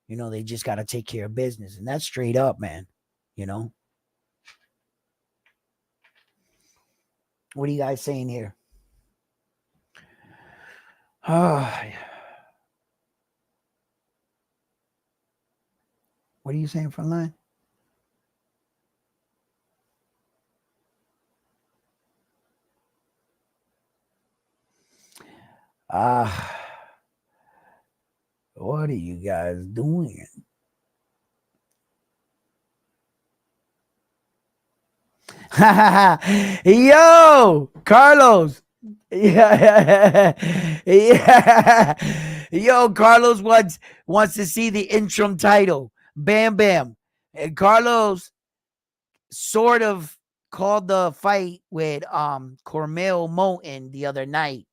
They just got to take care of business. And that's straight up, man. What are you guys saying here? What are you saying, Frontline? What are you guys doing? Yo, Carlos. Yeah. Yo, Carlos wants to see the interim title. Bam Bam. And Carlos sort of called the fight with Cormel Moulton the other night.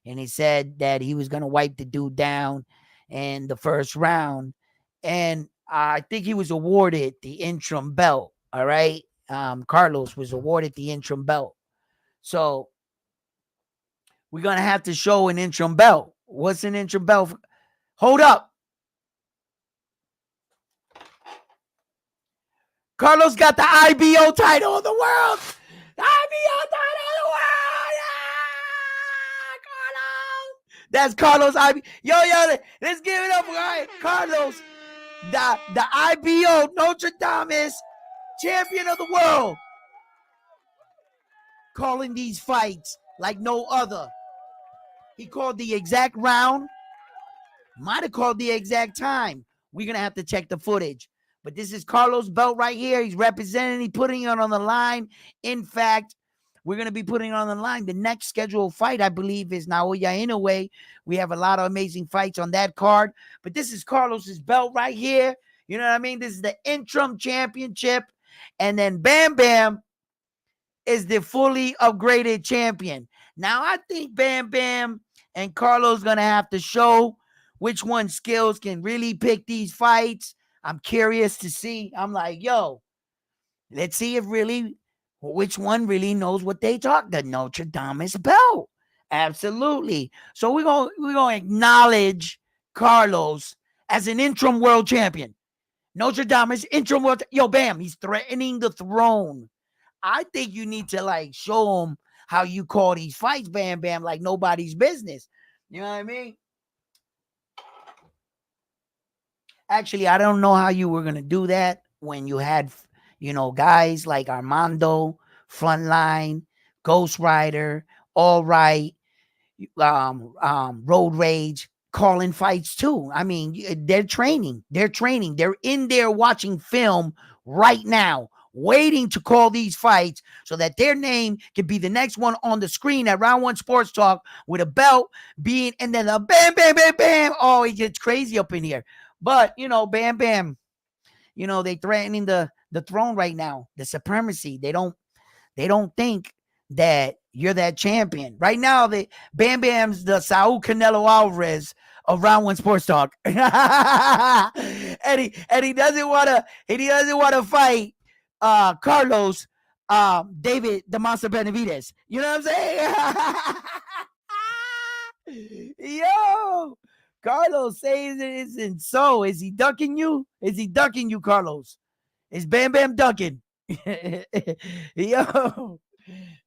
And he said that he was going to wipe the dude down in the first round. And I think he was awarded the interim belt. All right. Carlos was awarded the interim belt. So we're going to have to show an interim belt. What's an interim belt? Hold up. Carlos got the IBO title of the world. The IBO title of the world. Yeah, Carlos. That's Carlos IBO. Yo, let's give it up for Carlos. The IBO Notre Dame champion of the world. Calling these fights like no other. He called the exact round. Might have called the exact time. We're going to have to check the footage. But this is Carlos' belt right here. He's representing. He's putting it on the line. In fact, we're going to be putting it on the line. The next scheduled fight, I believe, is Naoya Inoue. We have a lot of amazing fights on that card. But this is Carlos' belt right here. You know what I mean? This is the interim championship. And then Bam Bam is the fully upgraded champion. Now, I think Bam Bam and Carlos going to have to show which one skills can really pick these fights. I'm curious to see. I'm like, yo, let's see if really, which one really knows what they talk. The Notre Dame belt. Absolutely. So we're gonna acknowledge Carlos as an interim world champion. Notre Dame's interim world. Yo, Bam, he's threatening the throne. I think you need to show him how you call these fights, Bam Bam, like nobody's business. You know what I mean? Actually, I don't know how you were going to do that when you had, Guys like Armando, Frontline, Ghost Rider, All Right, Road Rage, calling fights too. I mean, they're training. They're training. They're in there watching film right now, waiting to call these fights so that their name can be the next one on the screen at Round One Sports Talk with a belt being, and then a bam, bam, bam, bam. Oh, it gets crazy up in here. But Bam Bam, they threatening the throne right now, the supremacy. They don't think that you're that champion. Right now, Bam Bam's the Saul Canelo Alvarez of Round One Sports Talk. and he doesn't wanna fight Carlos David the Monster Benavides. You know what I'm saying? Yo, Carlos says it isn't so. Is he ducking you? Is he ducking you, Carlos? Is Bam Bam ducking? Yo,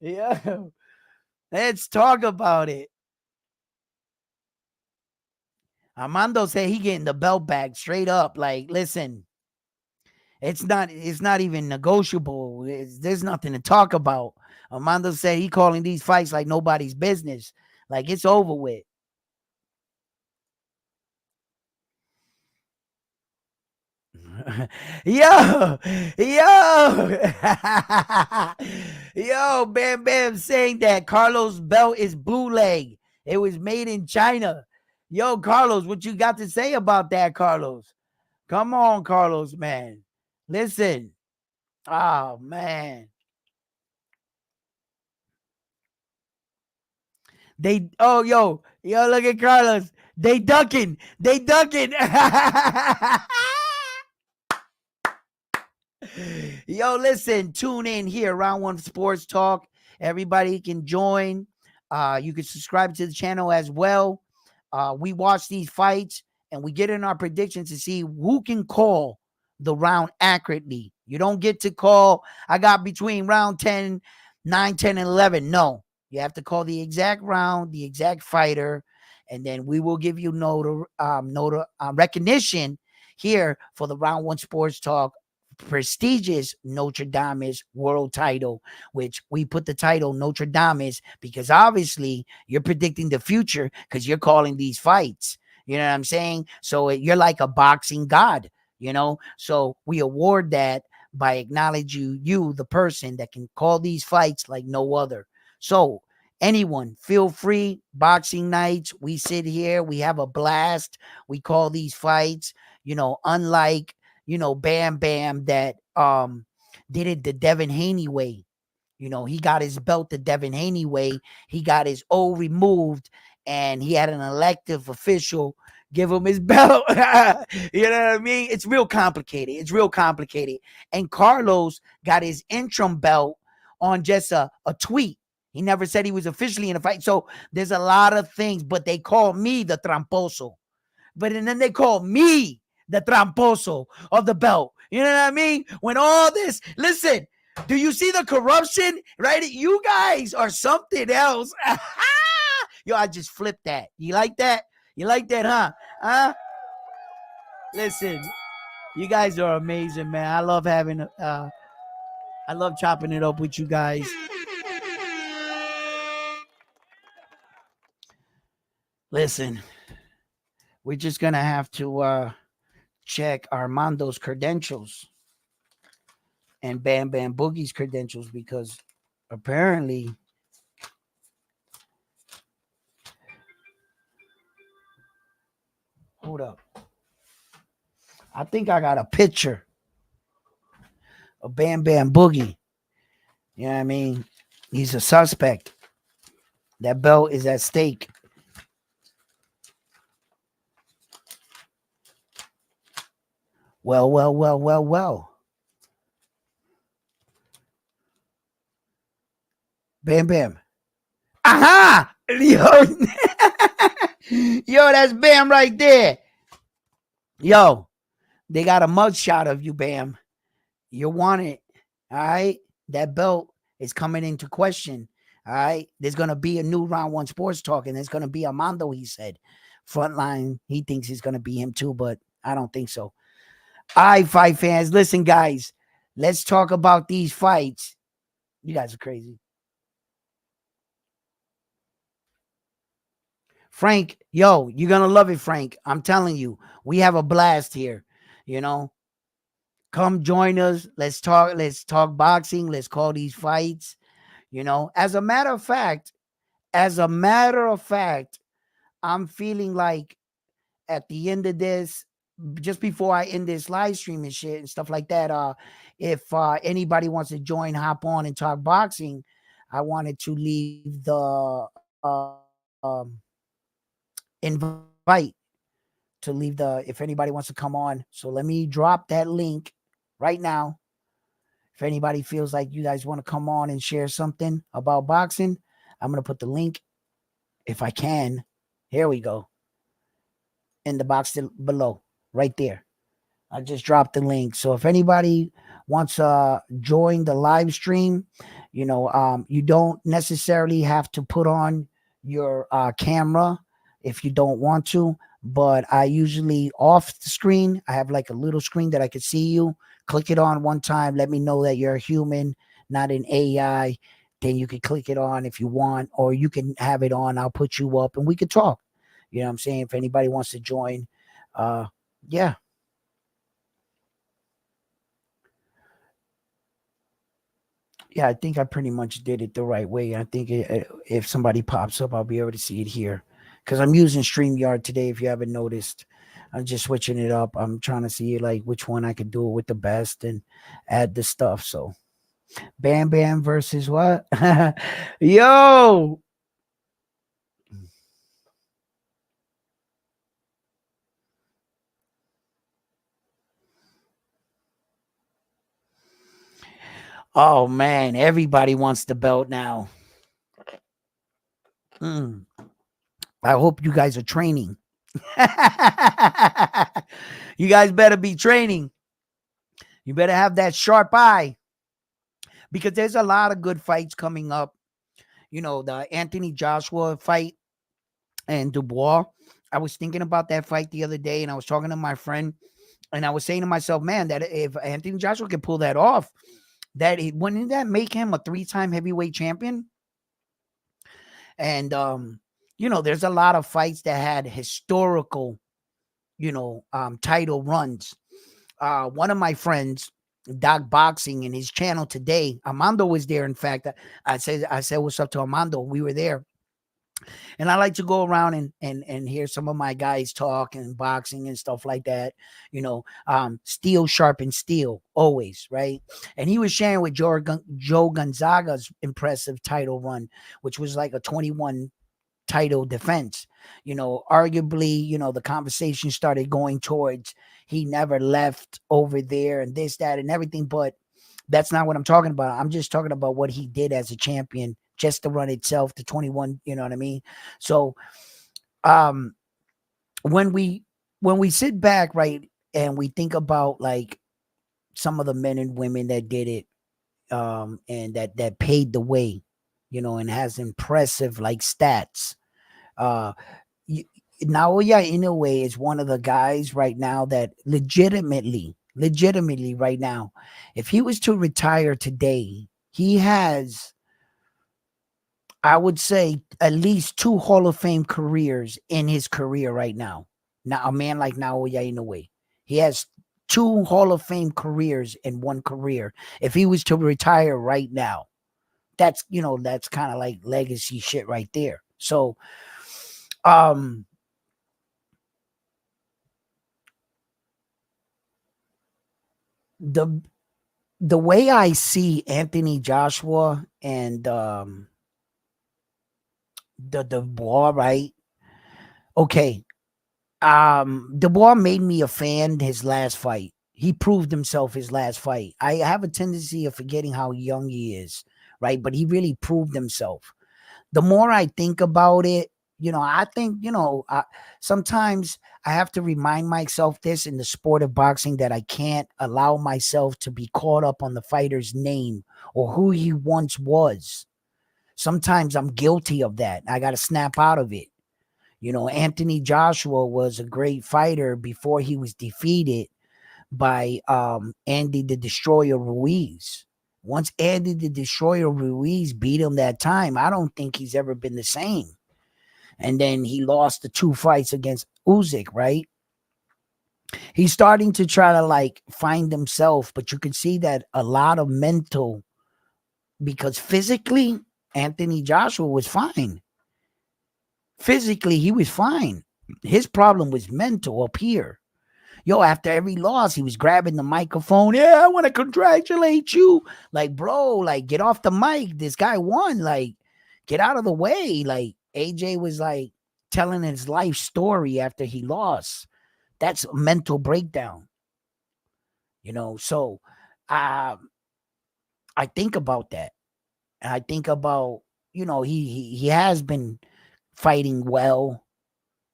yo, let's talk about it. Armando said he getting the belt back straight up. Like, listen, it's not even negotiable. There's nothing to talk about. Armando said he calling these fights like nobody's business. Like, it's over with. Yo, yo, Bam Bam saying that Carlos' belt is bootleg. It was made in China. Yo, Carlos, what you got to say about that, Carlos? Come on, Carlos, man. Listen. Oh, man. Yo, look at Carlos. They ducking. Yo, listen, tune in here, Round One Sports Talk. Everybody can join. You can subscribe to the channel as well. We watch these fights and we get in our predictions to see who can call the round accurately. You don't get to call, I got between round 10, 9, 10, and 11. No, you have to call the exact round, the exact fighter, and then we will give you recognition here for the Round One Sports Talk prestigious Notre Dame's world title, which we put the title Notre Dame's because obviously you're predicting the future because you're calling these fights. You know what I'm saying? So you're like a boxing god, So we award that by acknowledging you, the person that can call these fights like no other. So anyone, feel free. Boxing nights, we sit here, we have a blast. We call these fights, unlike Bam Bam that did it the Devin Haney way. He got his belt the Devin Haney way. He got his O removed and he had an elective official give him his belt. You know what I mean? It's real complicated. And Carlos got his interim belt on just a tweet. He never said he was officially in a fight. So there's a lot of things, but they call me the tramposo. And then they call me the tramposo of the belt. You know what I mean? When all this, listen, do you see the corruption? Right? You guys are something else. Yo, I just flipped that. You like that? You like that, huh? Huh? Listen, you guys are amazing, man. I love I love chopping it up with you guys. Listen, we're just gonna have to check Armando's credentials and Bam Bam Boogie's credentials because apparently hold up. I think I got a picture of Bam Bam Boogie. You know what I mean? He's a suspect. That belt is at stake. Well. Bam Bam. Aha! Yo, that's Bam right there. Yo, they got a mug shot of you, Bam. You want it. All right? That belt is coming into question. All right? There's going to be a new Round One Sports Talk, and there's going to be Armando, he said. Frontline, he thinks it's going to be him too, but I don't think so. All right, fight fans. Listen, guys. Let's talk about these fights. You guys are crazy. Frank, yo, you're gonna love it, Frank. I'm telling you, we have a blast here. You know, come join us. Let's talk. Let's talk boxing. Let's call these fights. You know, as a matter of fact, I'm feeling like at the end of this, just before I end this live stream and shit and stuff like that, if anybody wants to join, hop on and talk boxing, I wanted to leave the invite to leave the if anybody wants to come on. So let me drop that link right now. If anybody feels like you guys want to come on and share something about boxing, I'm gonna put the link if I can. Here we go. In the box below, right there. I just dropped the link. So if anybody wants to join the live stream, you don't necessarily have to put on your camera if you don't want to. But I usually off the screen, I have like a little screen that I could see you. Click it on one time. Let me know that you're a human, not an AI. Then you can click it on if you want, or you can have it on. I'll put you up and we could talk. You know what I'm saying? If anybody wants to join, yeah. Yeah, I think I pretty much did it the right way. I think if somebody pops up, I'll be able to see it here because I'm using StreamYard today. If you haven't noticed, I'm just switching it up. I'm trying to see like which one I could do it with the best and add the stuff. So, Bam Bam versus what? Yo, oh man, everybody wants the belt now. Mm. I hope you guys are training. You guys better be training. You better have that sharp eye because there's a lot of good fights coming up. You know, the Anthony Joshua fight and Dubois. I was thinking about that fight the other day and I was talking to my friend and I was saying to myself, man, that if Anthony Joshua can pull that off, wouldn't that make him a 3-time heavyweight champion? And, there's a lot of fights that had historical, title runs. One of my friends, Doc Boxing, in his channel today, Armando was there. In fact, I said what's up to Armando. We were there, and I like to go around and hear some of my guys talk and boxing and stuff like that. Steel sharpens steel always, right? And he was sharing with Joe Gonzaga's impressive title run, which was like a 21 title defense. Arguably, the conversation started going towards he never left over there and this, that, and everything. But that's not what I'm talking about. I'm just talking about what he did as a champion, just the run itself, the 21, you know what I mean? So um when we sit back, right, and we think about like some of the men and women that did it, and that paid the way, and has impressive like stats. Uh, Naoya Inoue is one of the guys right now that legitimately right now, if he was to retire today, he has, I would say, at least 2 Hall of Fame careers in his career right now. Now, a man like Naoya Inoue, he has 2 Hall of Fame careers in one career. If he was to retire right now, that's kind of like legacy shit right there. So, um, the the way I see Anthony Joshua and the Bois, right? Okay. Dubois made me a fan his last fight. He proved himself his last fight. I have a tendency of forgetting how young he is, right? But he really proved himself. The more I think about it, I think, sometimes I have to remind myself this in the sport of boxing that I can't allow myself to be caught up on the fighter's name or who he once was. Sometimes I'm guilty of that. I got to snap out of it. Anthony Joshua was a great fighter before he was defeated, by Andy the Destroyer Ruiz. Once Andy the Destroyer Ruiz beat him that time, I don't think he's ever been the same. And then he lost the 2 fights against Usyk, right? He's starting to try to like find himself, but you can see that a lot of mental, because physically Anthony Joshua was fine. Physically, he was fine. His problem was mental up here. Yo, after every loss, he was grabbing the microphone. Yeah, I want to congratulate you. Like, bro, like, get off the mic. This guy won. Like, get out of the way. Like, AJ was like telling his life story after he lost. That's a mental breakdown. You know, so I think about that. And I think about, you know, he has been fighting well.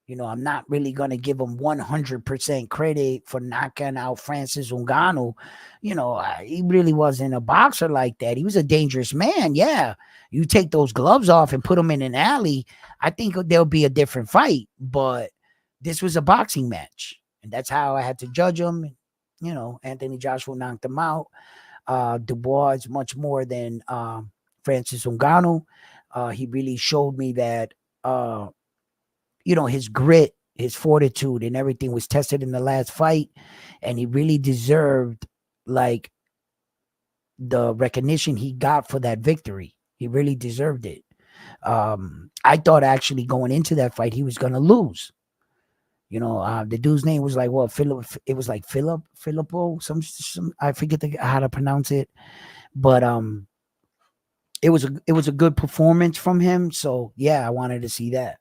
You know, I'm not really going to give him 100% credit for knocking out Francis Ngannou. You know, he really wasn't a boxer like that. He was a dangerous man. Yeah. You take those gloves off and put him in an alley, I think there'll be a different fight. But this was a boxing match. And that's how I had to judge him. You know, Anthony Joshua knocked him out. Dubois is much more than Francis Ngannou. He really showed me that you know, his grit, his fortitude, and everything was tested in the last fight, and he really deserved like the recognition he got for that victory. He really deserved it. I thought actually going into that fight he was gonna lose. You know, the dude's name was like Philip. It was like Filippo. Some I forget how to pronounce it, but it was a good performance from him. So yeah, I wanted to see that.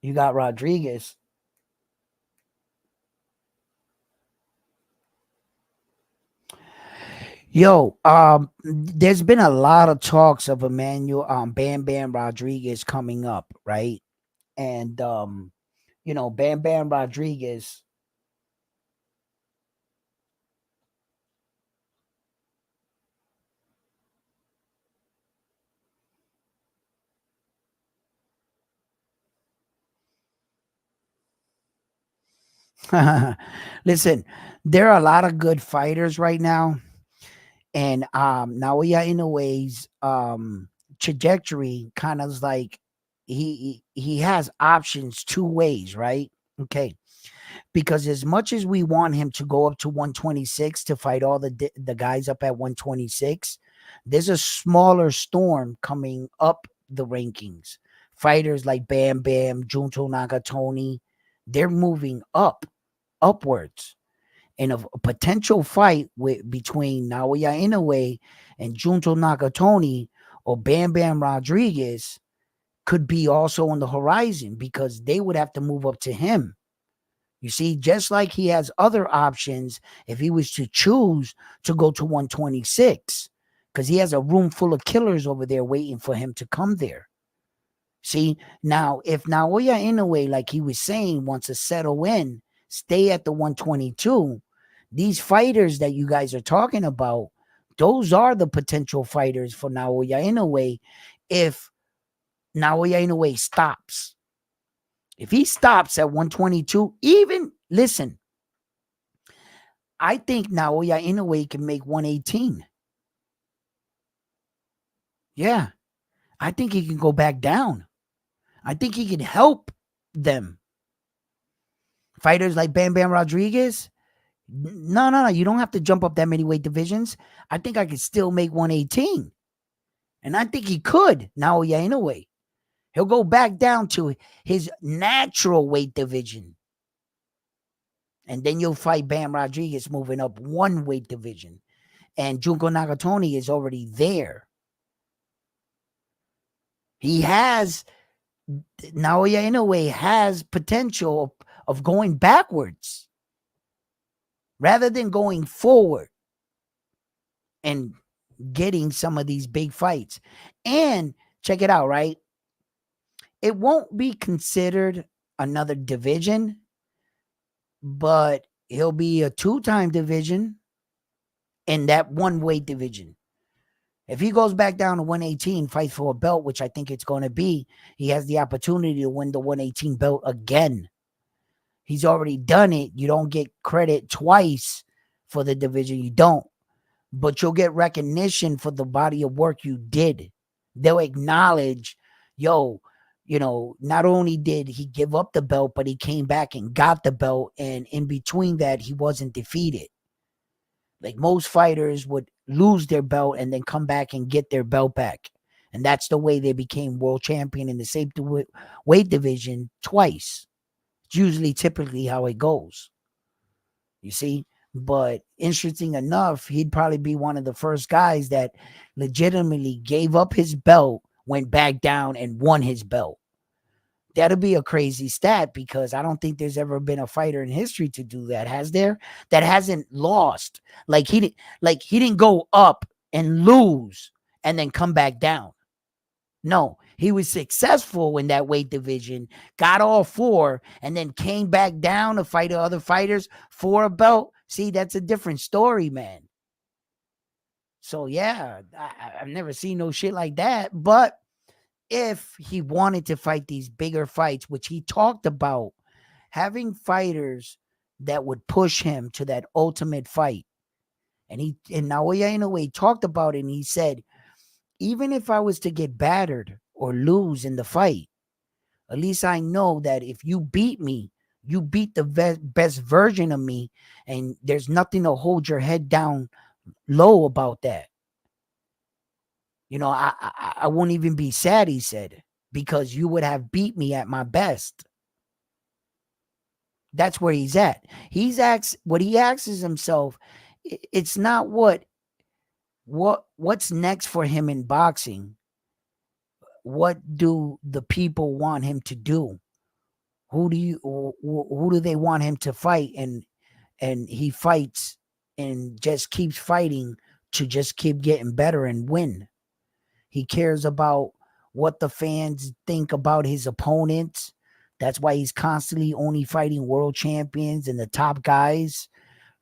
You got Rodriguez. Yo, there's been a lot of talks of Emmanuel Bam Bam Rodriguez coming up, right? And you know, Bam Bam Rodriguez. Listen, there are a lot of good fighters right now, and Naoya Inoue's trajectory kind of like he has options 2 ways, right? Okay. Because as much as we want him to go up to 126 to fight all the guys up at 126, there's a smaller storm coming up the rankings. Fighters like Bam Bam, Junto Nagatoni, they're moving upwards. And a potential fight between Naoya Inoue and Junto Nagatoni or Bam Bam Rodriguez could be also on the horizon because they would have to move up to him. You see, just like he has other options if he was to choose to go to 126, because he has a room full of killers over there waiting for him to come there. See, now, if Naoya Inoue, like he was saying, wants to settle in, stay at the 122, these fighters that you guys are talking about, those are the potential fighters for Naoya Inoue if Naoya Inoue stops. If he stops at 122, even listen, I think Naoya Inoue can make 118. Yeah, I think he can go back down. I think he can help them. Fighters like Bam Bam Rodriguez, no. You don't have to jump up that many weight divisions. I think I could still make 118. And I think he could, Naoya Inoue. He'll go back down to his natural weight division. And then you'll fight Bam Rodriguez moving up 1 weight division. And Junko Nagatoni is already there. He has, Naoya Inoue has potential of going backwards rather than going forward and getting some of these big fights. And check it out, right? It won't be considered another division, but he'll be a 2-time division in that 1 weight division. If he goes back down to 118, fights for a belt, which I think it's going to be, he has the opportunity to win the 118 belt again. He's already done it. You don't get credit twice for the division. You don't. But you'll get recognition for the body of work you did. They'll acknowledge, yo, not only did he give up the belt, but he came back and got the belt. And in between that, he wasn't defeated. Like most fighters would lose their belt and then come back and get their belt back. And that's the way they became world champion in the same weight division twice. It's usually typically how it goes. You see? But interesting enough, he'd probably be one of the first guys that legitimately gave up his belt, went back down, and won his belt. That'll be a crazy stat because I don't think there's ever been a fighter in history to do that. Has there? That hasn't lost. Like he didn't go up and lose and then come back down. No, he was successful in that weight division, got all four, and then came back down to fight other fighters for a belt. See, that's a different story, man. So yeah, I've never seen no shit like that. But if he wanted to fight these bigger fights, which he talked about, having fighters that would push him to that ultimate fight. And Naoya Inoue talked about it, and he said, even if I was to get battered or lose in the fight, at least I know that if you beat me, you beat the best version of me, and there's nothing to hold your head down low about that. I won't even be sad, he said, because you would have beat me at my best. That's where he's at. What he asks himself, it's not what's next for him in boxing. What do the people want him to do? Who do they want him to fight? And he fights and just keeps fighting to just keep getting better and win. He cares about what the fans think about his opponents. That's why he's constantly only fighting world champions and the top guys.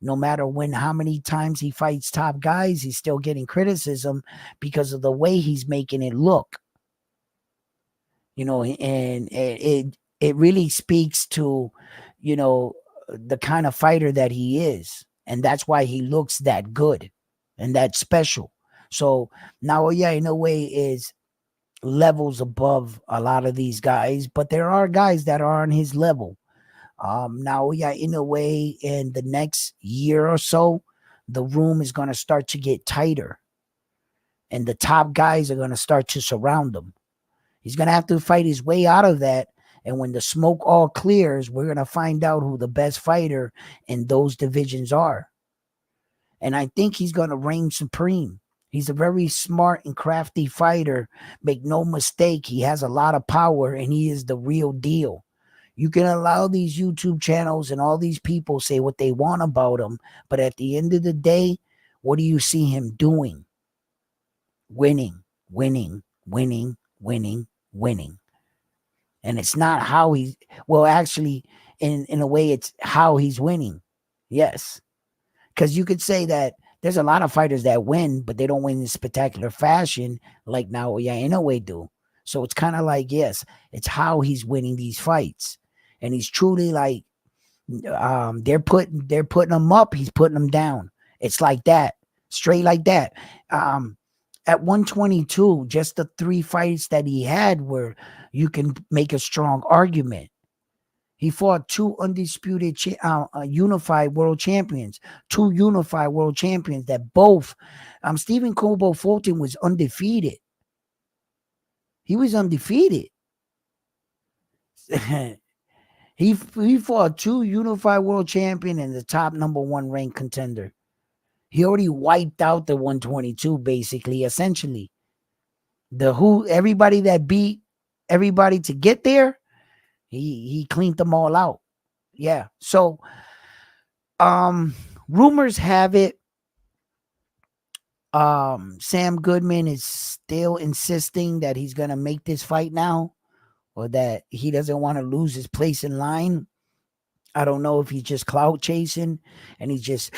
No matter how many times he fights top guys, he's still getting criticism because of the way he's making it look. And it really speaks to, the kind of fighter that he is. And that's why he looks that good and that special. So Naoya Inoue is levels above a lot of these guys, but there are guys that are on his level. Naoya Inoue, in the next year or so, the room is going to start to get tighter. And the top guys are going to start to surround him. He's going to have to fight his way out of that. And when the smoke all clears, we're going to find out who the best fighter in those divisions are. And I think he's going to reign supreme. He's a very smart and crafty fighter. Make no mistake, he has a lot of power and he is the real deal. You can allow these YouTube channels and all these people say what they want about him, but at the end of the day, what do you see him doing? Winning, winning, winning, winning, winning. And it's not how actually, in a way, it's how he's winning. Yes. Because you could say that there's a lot of fighters that win, but they don't win in spectacular fashion like Naoya Inoue do. So it's kind of like, yes, it's how he's winning these fights. And he's truly like, they're putting him up, he's putting them down. It's like that, straight like that. At 122, just the 3 fights that he had where you can make a strong argument. He fought 2 undisputed unified world champions, 2 unified world champions that both, Stephen Kobo Fulton was undefeated. He was undefeated. He fought 2 unified world champion and the top number 1 ranked contender. He already wiped out the 122, basically, essentially. Everybody that beat everybody to get there, he cleaned them all out. Yeah. So rumors have it Sam Goodman is still insisting that he's gonna make this fight now, or that he doesn't want to lose his place in line. I don't know if he's just clout chasing and he's just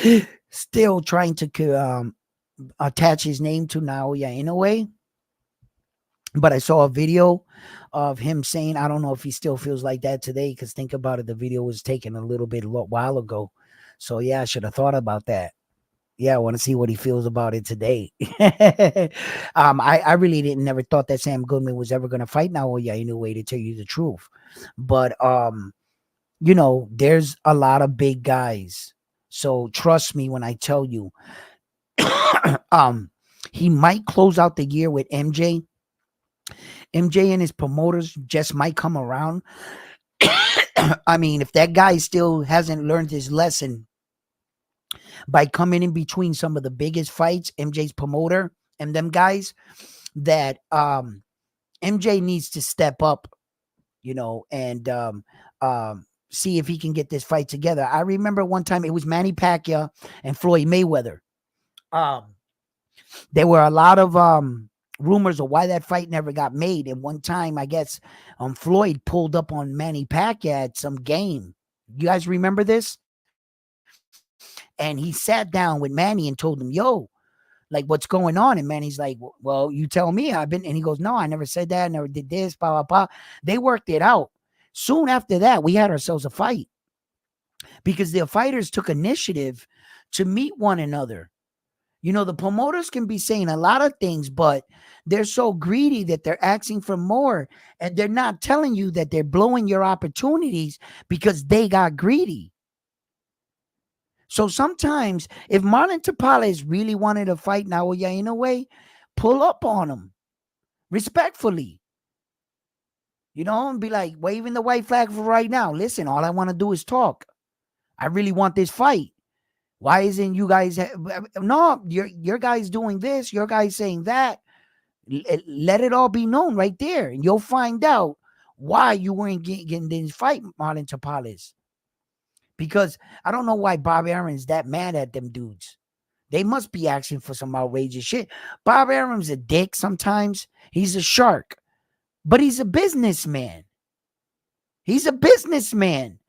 still trying to attach his name to Naoya Inoue. But I saw a video of him saying, I don't know if he still feels like that today, because think about it, the video was taken a little bit while ago. So yeah, I should have thought about that. Yeah, I want to see what he feels about it today. I really didn't never thought that Sam Goodman was ever gonna fight Naoya Inoue, to tell you the truth. But there's a lot of big guys. So trust me when I tell you, um, he might close out the year with MJ. MJ and his promoters just might come around. I mean, if that guy still hasn't learned his lesson by coming in between some of the biggest fights, MJ's promoter and them guys, that MJ needs to step up, and see if he can get this fight together. I remember one time it was Manny Pacquiao and Floyd Mayweather. Um, there were a lot of rumors of why that fight never got made. And one time, I guess, Floyd pulled up on Manny Pacquiao at some game. You guys remember this? And he sat down with Manny and told him, "Yo, like, what's going on?" And Manny's like, "Well, you tell me. I've been," and he goes, "No, I never said that. I never did this, blah, blah, blah." They worked it out. Soon after that, we had ourselves a fight because the fighters took initiative to meet one another. The promoters can be saying a lot of things, but they're so greedy that they're asking for more, and they're not telling you that they're blowing your opportunities because they got greedy. So sometimes, if Marlon Tapales really wanted to fight Naoya Inoue, pull up on him respectfully, and be like, waving the white flag for right now. Listen, all I want to do is talk. I really want this fight. Why isn't you guys? No, your guys doing this. Your guys saying that. Let it all be known right there, and you'll find out why you weren't getting this fight, Marlon Tapales. Because I don't know why Bob Aaron's that mad at them dudes. They must be asking for some outrageous shit. Bob Aaron's a dick sometimes. He's a shark, but he's a businessman. He's a businessman.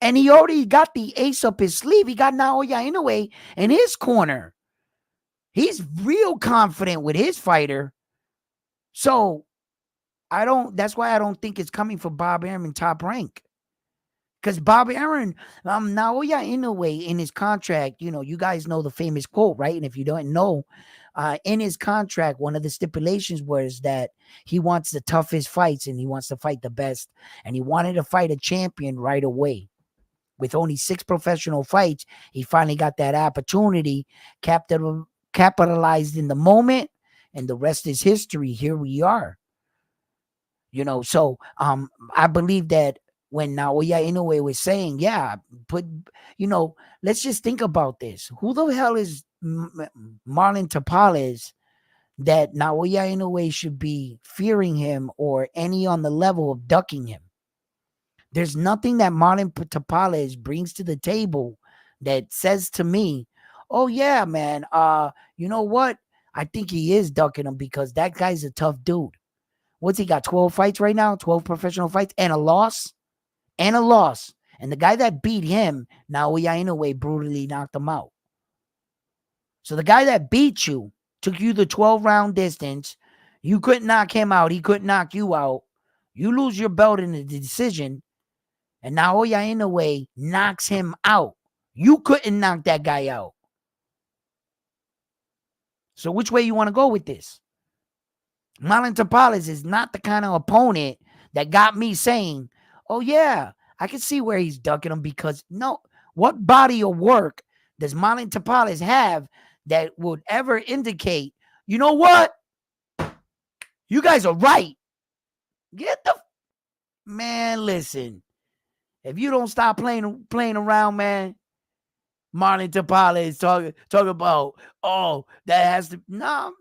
And he already got the ace up his sleeve. He got Naoya Inoue in his corner. He's real confident with his fighter. So that's why I don't think it's coming for Bob Arum Top Rank. Because Bob Arum, Naoya Inoue in his contract, you guys know the famous quote, right? And if you don't know, in his contract, one of the stipulations was that he wants the toughest fights and he wants to fight the best. And he wanted to fight a champion right away. With only 6 professional fights, he finally got that opportunity, capitalized in the moment, and the rest is history. Here we are. So I believe that when Naoya Inoue was saying, yeah, let's just think about this. Who the hell is Marlon Tapales that Naoya Inoue should be fearing him or any on the level of ducking him? There's nothing that Marlon Tapales brings to the table that says to me, oh yeah, man, you know what? I think he is ducking him because that guy's a tough dude. What's he got? 12 fights right now? 12 professional fights and a loss? And a loss. And the guy that beat him, Naoya Inoue, brutally knocked him out. So the guy that beat you, took you the 12-round distance, you couldn't knock him out, he couldn't knock you out. You lose your belt in the decision, and Naoya Inoue knocks him out. You couldn't knock that guy out. So which way you want to go with this? Marlon Tapales is not the kind of opponent that got me saying, oh yeah, I can see where he's ducking him, because no, what body of work does Marlon Tapales have that would ever indicate, you know what? You guys are right. Man, listen. If you don't stop playing around, man, Marlon Tapales talk about, oh, that has to, no.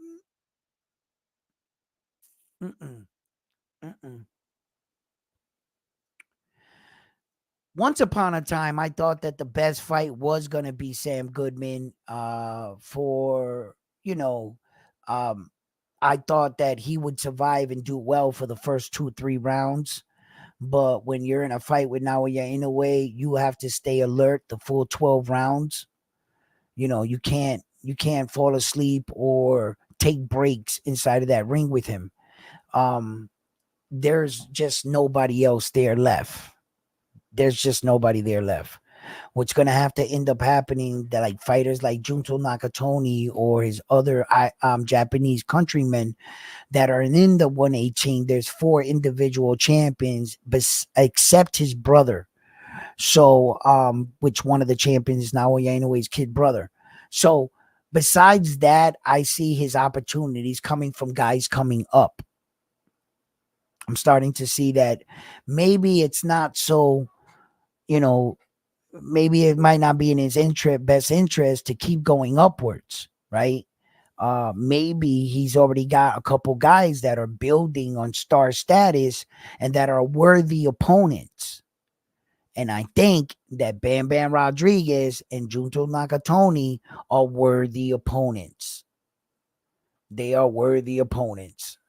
Mm-mm. Mm-mm. Once upon a time, I thought that the best fight was going to be Sam Goodman for, I thought that he would survive and do well for the first 2-3 rounds. But when you're in a fight with Naoya Inoue, you have to stay alert the full 12 rounds. You can't fall asleep or take breaks inside of that ring with him. um, there's just nobody else there left. There's just nobody there left. What's gonna have to end up happening that like fighters like Junto Nakatoni or his other Japanese countrymen that are in the 118, there's 4 individual champions, except his brother. So, which one of the champions is Naoya Inoue's kid brother. So, besides that, I see his opportunities coming from guys coming up. I'm starting to see that maybe it's not so, you know, maybe it might not be in his best interest to keep going upwards, right? Maybe he's already got a couple guys that are building on star status and that are worthy opponents. And I think that Bam Bam Rodriguez and Junto Nakatoni are worthy opponents. They are worthy opponents.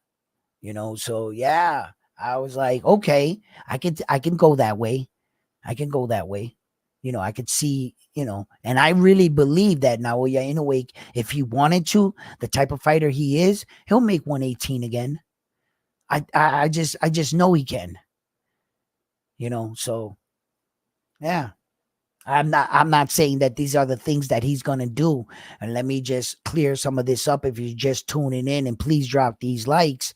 So yeah, I was like, okay, I can go that way. I can go that way. I could see, and I really believe that Naoya Inoue, if he wanted to, the type of fighter he is, he'll make 118 again. I just know he can. So yeah. I'm not saying that these are the things that he's gonna do. And let me just clear some of this up if you're just tuning in, and please drop these likes.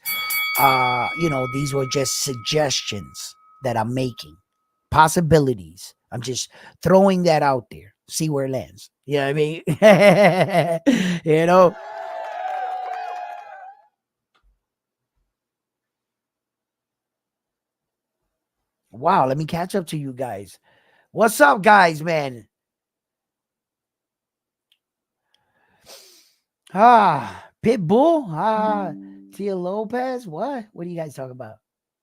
These were just suggestions that I'm making. Possibilities. I'm just throwing that out there. See where it lands. You know what I mean? you know. Wow, let me catch up to you guys. What's up, guys, man? Pitbull? Tia Lopez? What? What are you guys talking about?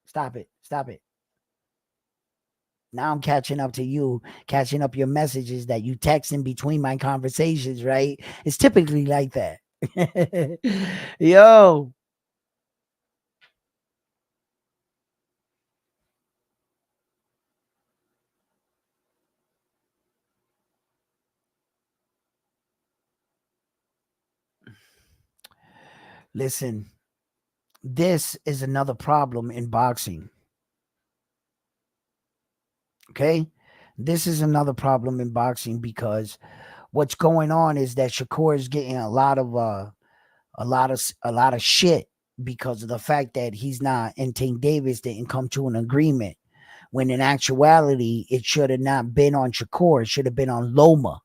Stop it. Stop it. Now I'm catching up to you, catching up your messages that you text in between my conversations, right? It's typically like that. Yo, listen, this is another problem in boxing. Okay? This is another problem in boxing because what's going on is that Shakur is getting a lot of shit because of the fact that he's not, and Tank Davis didn't come to an agreement. When in actuality, it should have not been on Shakur. It should have been on Loma.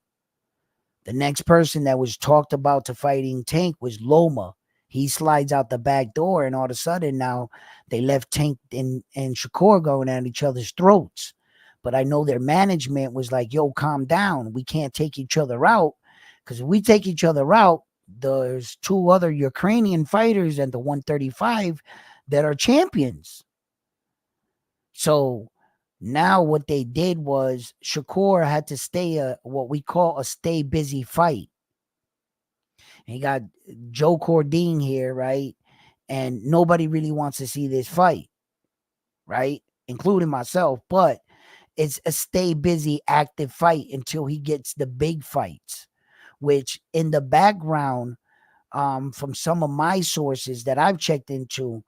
The next person that was talked about to fighting Tank was Loma. He slides out the back door, and all of a sudden now they left Tank and Shakur going at each other's throats. But I know their management was like, yo, calm down. We can't take each other out because if we take each other out, there's 2 other Ukrainian fighters at the 135 that are champions. So now what they did was Shakur had to stay what we call a stay busy fight. And he got Joe Cordine here, right? And nobody really wants to see this fight, right? Including myself. But it's a stay busy, active fight until he gets the big fights, which in the background, from some of my sources that I've checked into,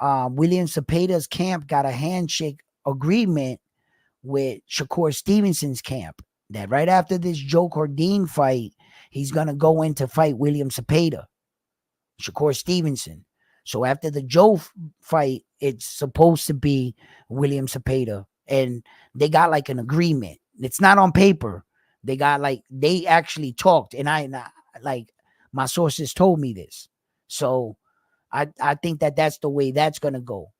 William Cepeda's camp got a handshake agreement with Shakur Stevenson's camp that right after this Joe Cordine fight, he's going to go in to fight William Cepeda, Shakur Stevenson. So after the Joe fight, it's supposed to be William Cepeda. And they got like an agreement. It's not on paper. They actually talked. And like my sources told me this. So I think that's the way that's gonna go.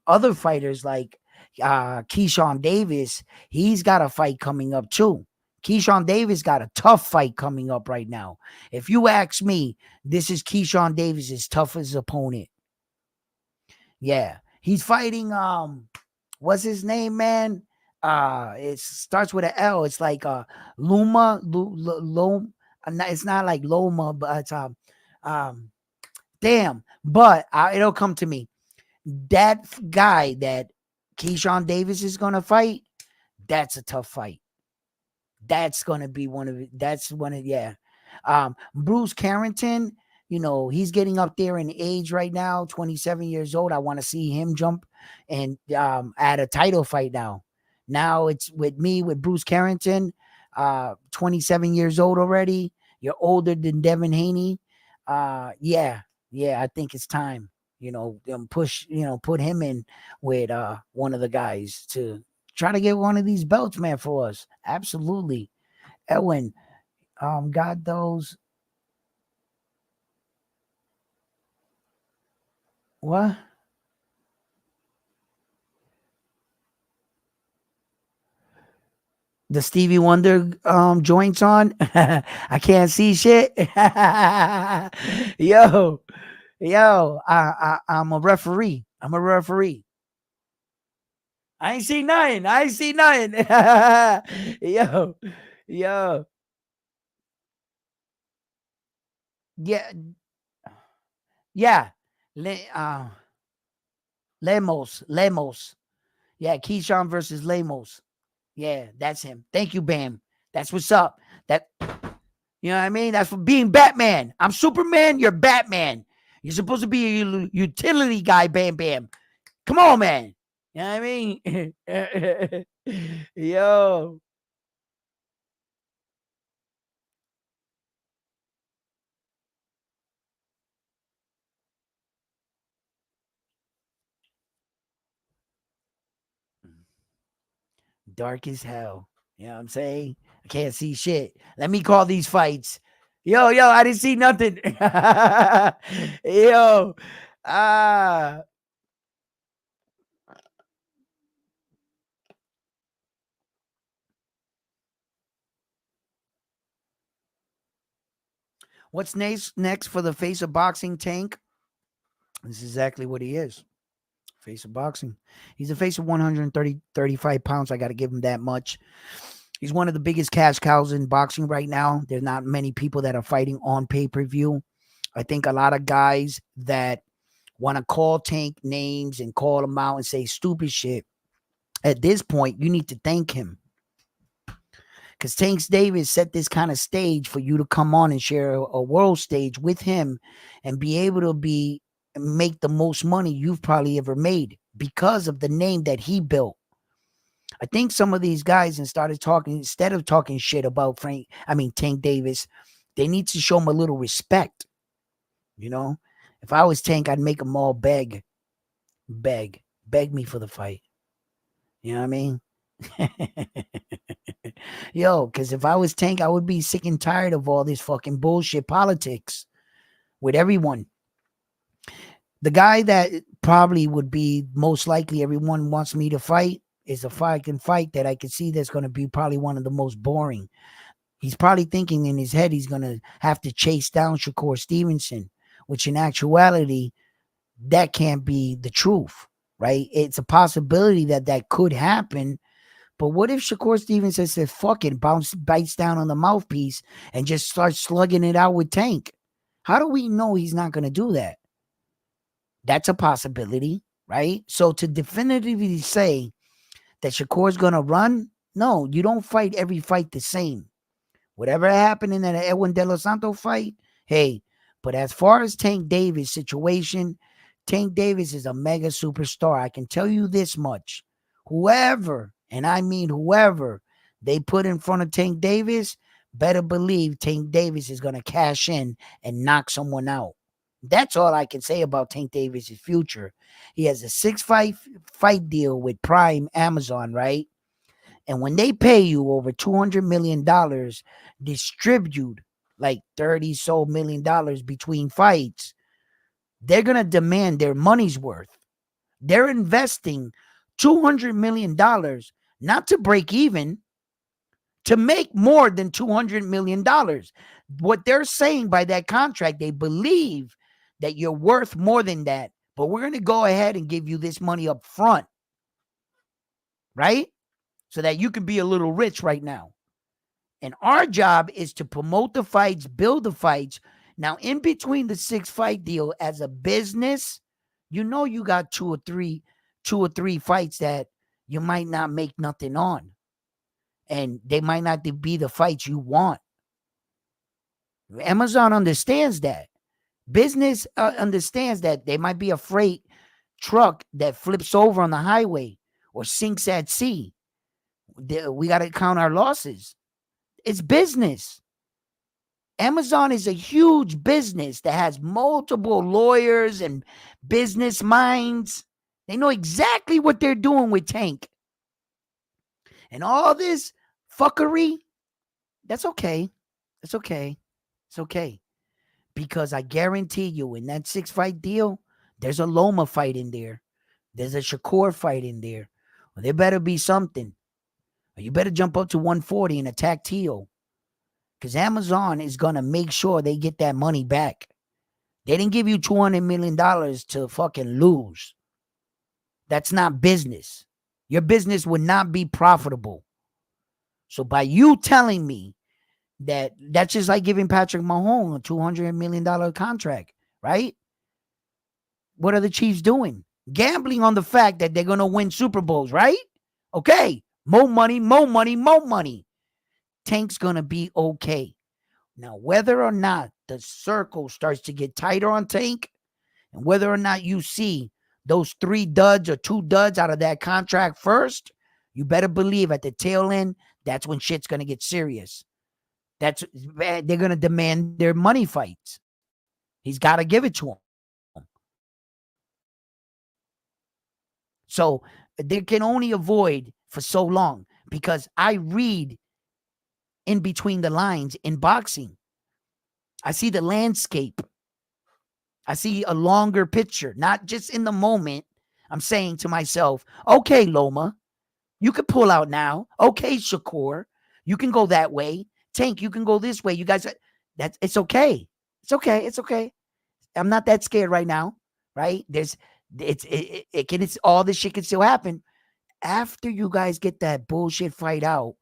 Other fighters like Keyshawn Davis, he's got a fight coming up too. Keyshawn Davis got a tough fight coming up right now. If you ask me, this is Keyshawn Davis's toughest opponent. Yeah, he's fighting. What's his name, man? It starts with an L. It's like Luma, Loma. It's not like Loma, but it's um damn. But it'll come to me. That guy that Keyshawn Davis is gonna fight, that's a tough fight. That's gonna be one of it. That's one of, yeah. Bruce Carrington, he's getting up there in age right now, 27 years old. I want to see him jump and at a title fight now. Now it's with Bruce Carrington, 27 years old already. You're older than Devin Haney. Yeah, I think it's time. Put him in with one of the guys to try to get one of these belts, man, for us. Absolutely. Edwin, got those. What? The Stevie Wonder joints on. I can't see shit. yo, I'm a referee. I'm a referee. I ain't see nothing. I ain't see nothing. yo, yo. Yeah, yeah. Lemos. Yeah, Keyshawn versus Lemos. Yeah, that's him. Thank you, Bam. That's what's up. That You know what I mean? That's for being Batman. I'm Superman. You're Batman. You're supposed to be a utility guy, Bam Bam. Come on, man. You know what I mean? Yo. Dark as hell. You know what I'm saying? I can't see shit. Let me call these fights. Yo, I didn't see nothing. Yo. Ah. What's next for the face of boxing, Tank? This is exactly what he is. Face of boxing. He's a face of 35 pounds. I got to give him that much. He's one of the biggest cash cows in boxing right now. There's not many people that are fighting on pay-per-view. I think a lot of guys that want to call Tank names and call him out and say stupid shit, at this point, you need to thank him. Because Tank Davis set this kind of stage for you to come on and share a world stage with him and be able to make the most money you've probably ever made because of the name that he built. I think some of these guys started talking, instead of talking shit about Tank Davis, they need to show him a little respect. If I was Tank, I'd make them all beg me for the fight. You know what I mean? Yo, because if I was Tank, I would be sick and tired of all this fucking bullshit politics with everyone. The guy that probably would be most likely everyone wants me to fight is a fucking fight that I can see that's going to be probably one of the most boring. He's probably thinking in his head he's going to have to chase down Shakur Stevenson, which in actuality, that can't be the truth, right? It's a possibility that could happen. But what if Shakur Stevenson says, fuck it, bites down on the mouthpiece and just starts slugging it out with Tank? How do we know he's not going to do that? That's a possibility, right? So to definitively say that Shakur's going to run, no, you don't fight every fight the same. Whatever happened in that Edwin De Los Santos fight, hey, but as far as Tank Davis situation, Tank Davis is a mega superstar. I can tell you this much. Whoever, and I mean whoever, they put in front of Tank Davis, better believe Tank Davis is going to cash in and knock someone out. That's all I can say about Tank Davis' future. He has a 6-fight deal with Prime Amazon, right? And when they pay you over $200 million, distribute like $30 million between fights, they're going to demand their money's worth. They're investing $200 million not to break even, to make more than $200 million. What they're saying by that contract, they believe that you're worth more than that, but we're going to go ahead and give you this money up front, right? So that you can be a little rich right now. And our job is to promote the fights, build the fights. Now, in between the 6-fight deal as a business, you got two or three fights that you might not make nothing on. And they might not be the fights you want. Amazon understands that. Business understands that there might be a freight truck that flips over on the highway or sinks at sea. We got to count our losses. It's business. Amazon is a huge business that has multiple lawyers and business minds. They know exactly what they're doing with Tank. And all this fuckery, that's okay. It's okay. It's okay. Because I guarantee you, in that 6-fight deal, there's a Loma fight in there. There's a Shakur fight in there. Well, there better be something. Or you better jump up to 140 and attack Tio. Because Amazon is going to make sure they get that money back. They didn't give you $200 million to fucking lose. That's not business. Your business would not be profitable. So by you telling me that's just like giving Patrick Mahomes a $200 million contract, right? What are the Chiefs doing? Gambling on the fact that they're going to win Super Bowls, right? Okay. More money, more money, more money. Tank's going to be okay. Now, whether or not the circle starts to get tighter on Tank, and whether or not you see those 3 duds or 2 duds out of that contract first, you better believe at the tail end, that's when shit's going to get serious. They're going to demand their money fights. He's got to give it to them. So they can only avoid for so long because I read in between the lines in boxing. I see the landscape. I see a longer picture, not just in the moment. I'm saying to myself, okay, Loma, you can pull out now. Okay, Shakur, you can go that way. Tank, you can go this way. You guys, it's okay. It's okay. It's okay. I'm not that scared right now, right? It's all this shit can still happen. After you guys get that bullshit fight out,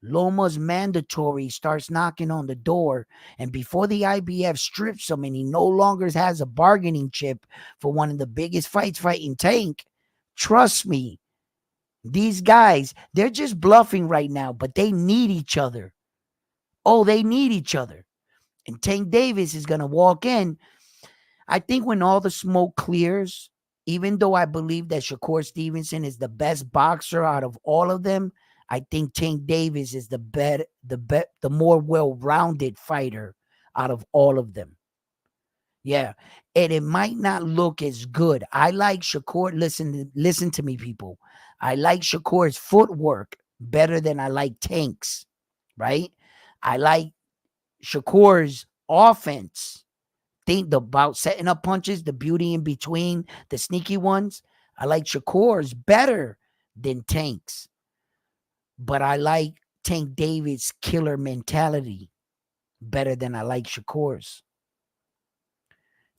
Loma's mandatory starts knocking on the door, and before the IBF strips him and he no longer has a bargaining chip for one of the biggest fights fighting Tank, trust me, these guys, they're just bluffing right now, but they need each other. Oh, they need each other. And Tank Davis is going to walk in. I think when all the smoke clears, even though I believe that Shakur Stevenson is the best boxer out of all of them, I think Tank Davis is the more well-rounded fighter out of all of them. Yeah. And it might not look as good. I like Shakur. Listen to me, people. I like Shakur's footwork better than I like Tank's, right? I like Shakur's offense. Think about setting up punches, the beauty in between, the sneaky ones. I like Shakur's better than Tank's. But I like Tank Davis' killer mentality better than I like Shakur's.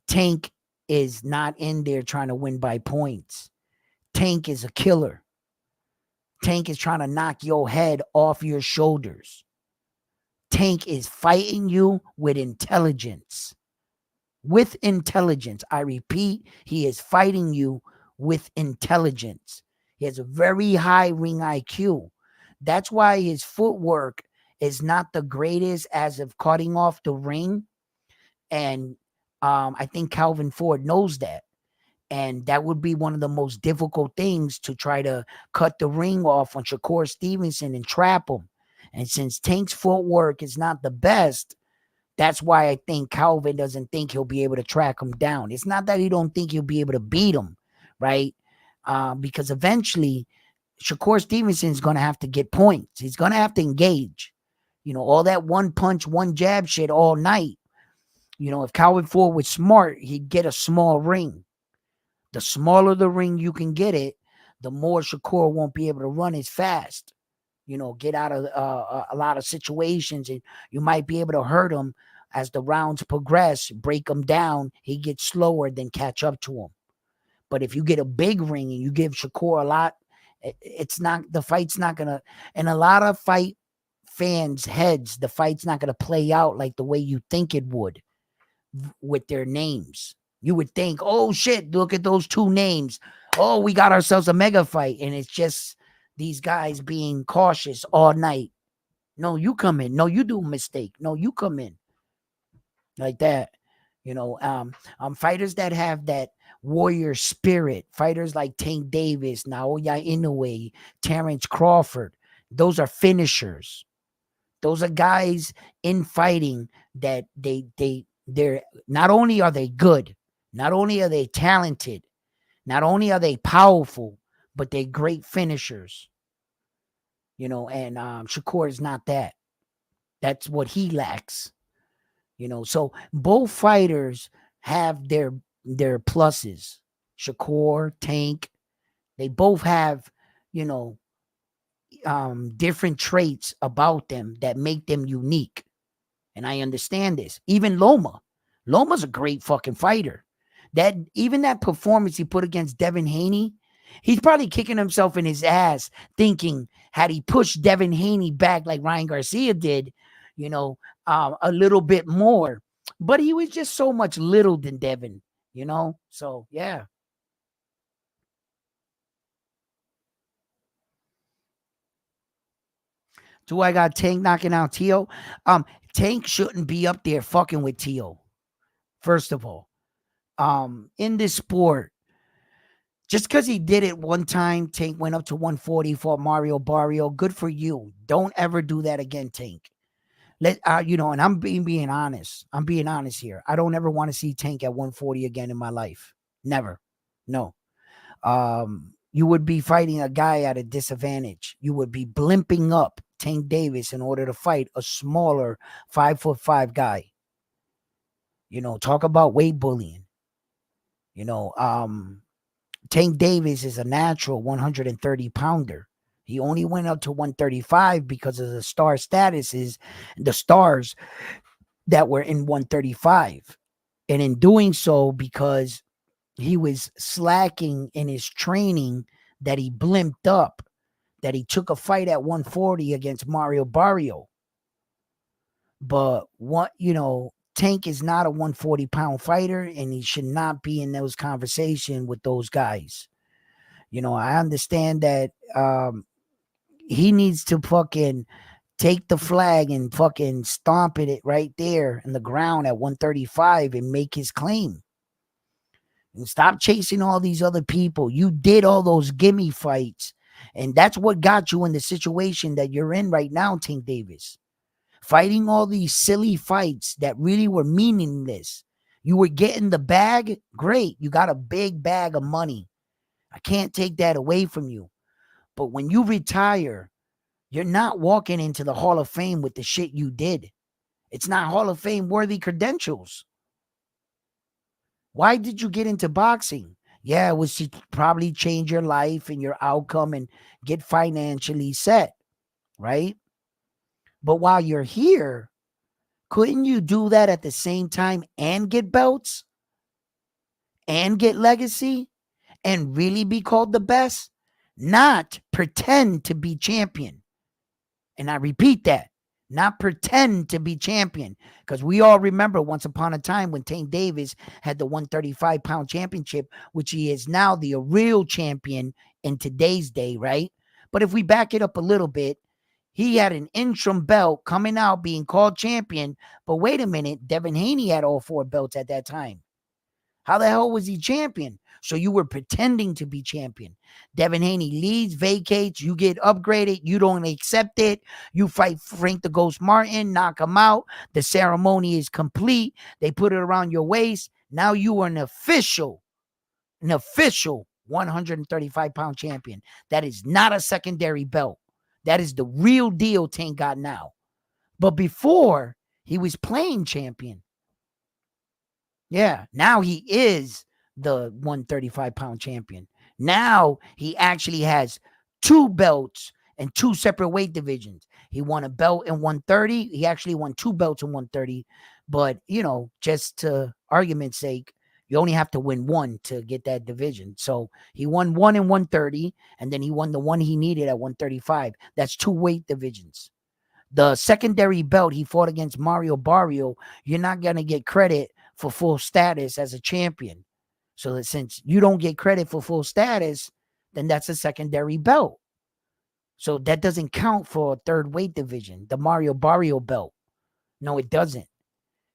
Tank is not in there trying to win by points. Tank is a killer. Tank is trying to knock your head off your shoulders. Tank is fighting you with intelligence. With intelligence. I repeat, he is fighting you with intelligence. He has a very high ring IQ. That's why his footwork is not the greatest as of cutting off the ring. And I think Calvin Ford knows that. And that would be one of the most difficult things to try to cut the ring off on Shakur Stevenson and trap him. And since Tank's footwork is not the best, that's why I think Calvin doesn't think he'll be able to track him down. It's not that he don't think he'll be able to beat him, right? Because eventually Shakur Stevenson is going to have to get points. He's going to have to engage. You know, all that one punch, one jab shit all night. You know, if Calvin Ford was smart, he'd get a small ring. The smaller the ring you can get it, the more Shakur won't be able to run as fast. You know, get out of a lot of situations, and you might be able to hurt him as the rounds progress, break him down. He gets slower, then catch up to him. But if you get a big ring and you give Shakur a lot, it's not, the fight's not going to, and a lot of fight fans' heads, the fight's not going to play out like the way you think it would with their names. You would think, oh shit, look at those 2 names. Oh, we got ourselves a mega fight. And it's just these guys being cautious all night. No, you come in. No, you do a mistake. No, you come in. Like that. Fighters that have that warrior spirit, fighters like Tank Davis, Naoya Inoue, Terrence Crawford, those are finishers. Those are guys in fighting that they're not only are they good, not only are they talented, not only are they powerful, but they're great finishers. And Shakur is not that. That's what he lacks. So both fighters have their pluses. Shakur, Tank, they both have, you know, different traits about them that make them unique. And I understand this. Even Loma's a great fucking fighter. That performance he put against Devin Haney, he's probably kicking himself in his ass, thinking had he pushed Devin Haney back like Ryan Garcia did, a little bit more. But he was just so much little than Devin, So yeah. Do I got Tank knocking out Tio? Tank shouldn't be up there fucking with Tio. First of all, in this sport, just because he did it one time, Tank went up to 140 for Mario Barrio. Good for you. Don't ever do that again, Tank. And I'm being honest. I'm being honest here. I don't ever want to see Tank at 140 again in my life. Never. No. You would be fighting a guy at a disadvantage. You would be blimping up Tank Davis in order to fight a smaller 5'5" guy. Talk about weight bullying. Tank Davis is a natural 130 pounder. He only went up to 135 because of the star statuses, the stars that were in 135. And in doing so, because he was slacking in his training, that he blimped up, that he took a fight at 140 against Mario Barrio. But Tank is not a 140-pound fighter, and he should not be in those conversations with those guys. I understand that he needs to fucking take the flag and fucking stomp it right there in the ground at 135 and make his claim. And stop chasing all these other people. You did all those gimme fights, and that's what got you in the situation that you're in right now, Tank Davis. Fighting all these silly fights that really were meaningless. You were getting the bag, great. You got a big bag of money. I can't take that away from you. But when you retire, you're not walking into the Hall of Fame with the shit you did. It's not Hall of Fame worthy credentials. Why did you get into boxing? Yeah, it was to probably change your life and your outcome and get financially set, right? But while you're here, couldn't you do that at the same time and get belts and get legacy and really be called the best? Not pretend to be champion. And I repeat that, not pretend to be champion, because we all remember once upon a time when Tank Davis had the 135-pound championship, which he is now the real champion in today's day, right? But if we back it up a little bit, he had an interim belt coming out being called champion. But wait a minute, Devin Haney had all 4 belts at that time. How the hell was he champion? So you were pretending to be champion. Devin Haney leaves, vacates, you get upgraded, you don't accept it. You fight Frank the Ghost Martin, knock him out. The ceremony is complete. They put it around your waist. Now you are an official 135-pound champion. That is not a secondary belt. That is the real deal Tank got now. But before, he was playing champion. Yeah, now he is the 135-pound champion. Now he actually has 2 belts and 2 separate weight divisions. He won a belt in 130. He actually won 2 belts in 130. But, just to argument's sake, you only have to win 1 to get that division. So he won 1 in 130, and then he won the 1 he needed at 135. That's 2 weight divisions. The secondary belt he fought against Mario Barrio, you're not going to get credit for full status as a champion. So that since you don't get credit for full status, then that's a secondary belt. So that doesn't count for a 3rd weight division, the Mario Barrio belt. No, it doesn't.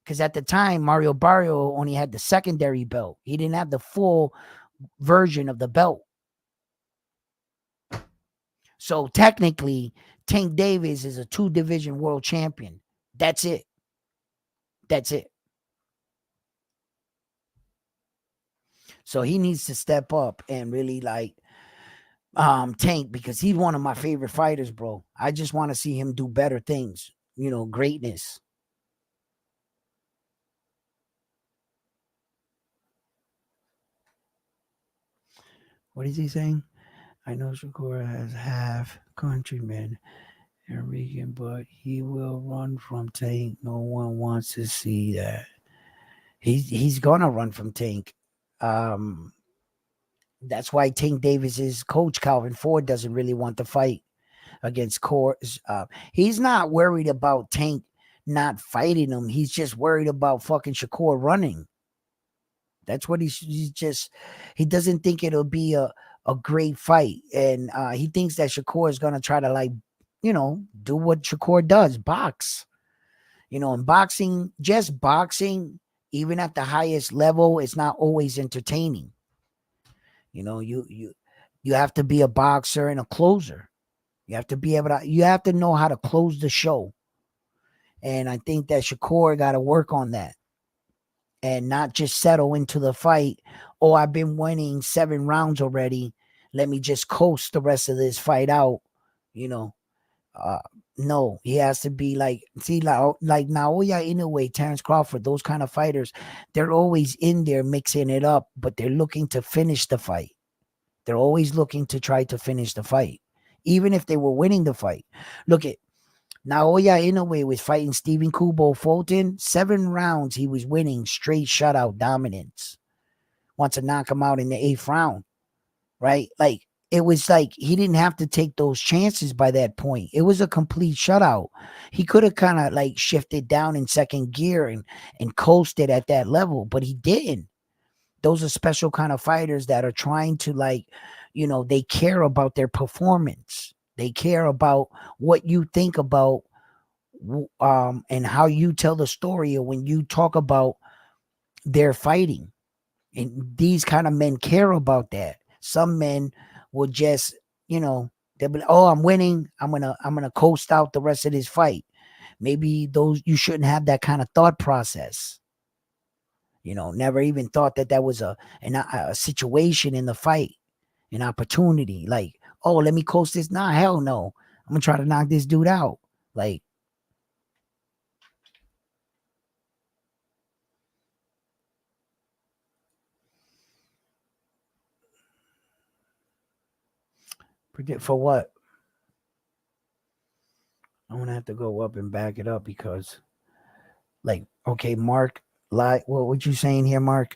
Because at the time, Mario Barrio only had the secondary belt. He didn't have the full version of the belt. So technically, Tank Davis is a 2-division world champion. That's it. That's it. So he needs to step up and really like Tank, because he's one of my favorite fighters, bro. I just want to see him do better things. Greatness. What is he saying? I know Shakur has half countrymen and Rican, but he will run from Tank. No one wants to see that. He's gonna run from Tank. Um, that's why Tank Davis's coach Calvin Ford doesn't really want to fight against Coors. He's not worried about Tank not fighting him. He's just worried about fucking Shakur running. That's what he's just. He doesn't think it'll be a great fight, and he thinks that Shakur is gonna try to like, do what Shakur does, box. In boxing, just boxing, even at the highest level, it's not always entertaining. You have to be a boxer and a closer. You have to be able to. You have to know how to close the show, and I think that Shakur got to work on that, and not just settle into the fight. Oh, I've been winning 7 rounds already. Let me just coast the rest of this fight out. You know, no, he has to be like, see, like Naoya Inoue, Terrence Crawford, those kind of fighters. They're always in there mixing it up, but they're looking to finish the fight. They're always looking to try to finish the fight, even if they were winning the fight. Look at Naoya Inoue was fighting Stephen Kubo Fulton. 7 rounds he was winning straight shutout dominance. Wants to knock him out in the 8th round, right? Like, it was like he didn't have to take those chances by that point. It was a complete shutout. He could have kind of like shifted down in second gear and coasted at that level, but he didn't. Those are special kind of fighters that are trying to like, they care about their performance. They care about what you think about and how you tell the story, or when you talk about their fighting. And these kind of men care about that. Some men will just, they'll be like, oh, I'm winning. I'm gonna coast out the rest of this fight. Maybe those, you shouldn't have that kind of thought process. Never even thought that was a situation in the fight, an opportunity. Like, oh, let me coast this. Nah, hell no. I'm gonna try to knock this dude out. Like, predict for what? I'm gonna have to go up and back it up because, like, okay, Mark, like, what you saying here, Mark?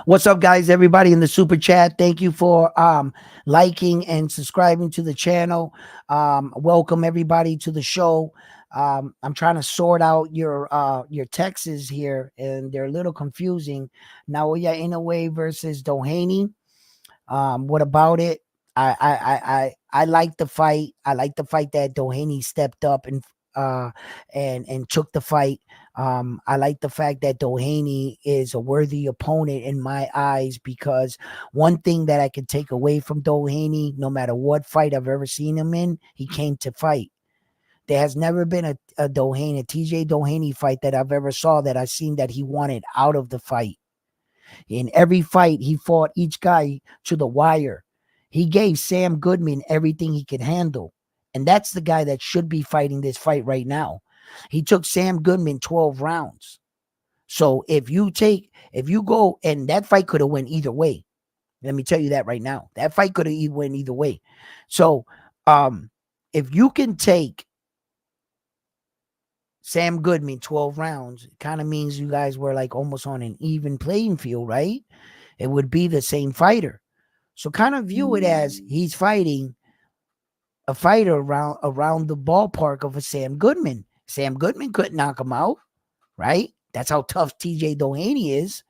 What's up, guys? Everybody in the super chat, thank you for liking and subscribing to the channel. Welcome everybody to the show. I'm trying to sort out your texts here, and they're a little confusing. Naoya Inoue versus Doheny. What about it? I like the fight. I like the fight that Doheny stepped up and took the fight. I like the fact that Doheny is a worthy opponent in my eyes, because one thing that I can take away from Doheny, no matter what fight I've ever seen him in, he came to fight. There has never been a Doheny, a TJ Doheny fight that I've ever saw that I've seen that he wanted out of the fight. In every fight, he fought each guy to the wire. He gave Sam Goodman everything he could handle. And that's the guy that should be fighting this fight right now. He took Sam Goodman 12 rounds. So if you go, and that fight could have went either way. Let me tell you that right now. That fight could have went either way. So if you can take Sam Goodman, 12 rounds. It kind of means you guys were like almost on an even playing field, right? It would be the same fighter. So kind of view it as he's fighting a fighter around the ballpark of a Sam Goodman. Sam Goodman couldn't knock him out, right? That's how tough TJ Doheny is.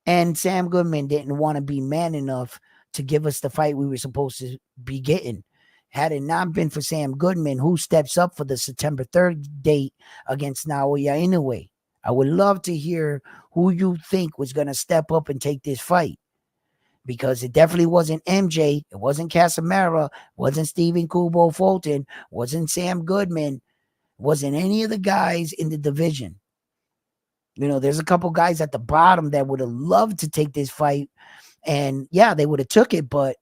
And Sam Goodman didn't want to be man enough to give us the fight we were supposed to be getting. Had it not been for Sam Goodman, who steps up for the September 3rd date against Naoya Inoue? I would love to hear who you think was going to step up and take this fight. Because it definitely wasn't MJ, it wasn't Casamara, it wasn't Stephen Kubo Fulton, wasn't Sam Goodman, it wasn't any of the guys in the division. There's a couple guys at the bottom that would have loved to take this fight. And yeah, they would have took it, but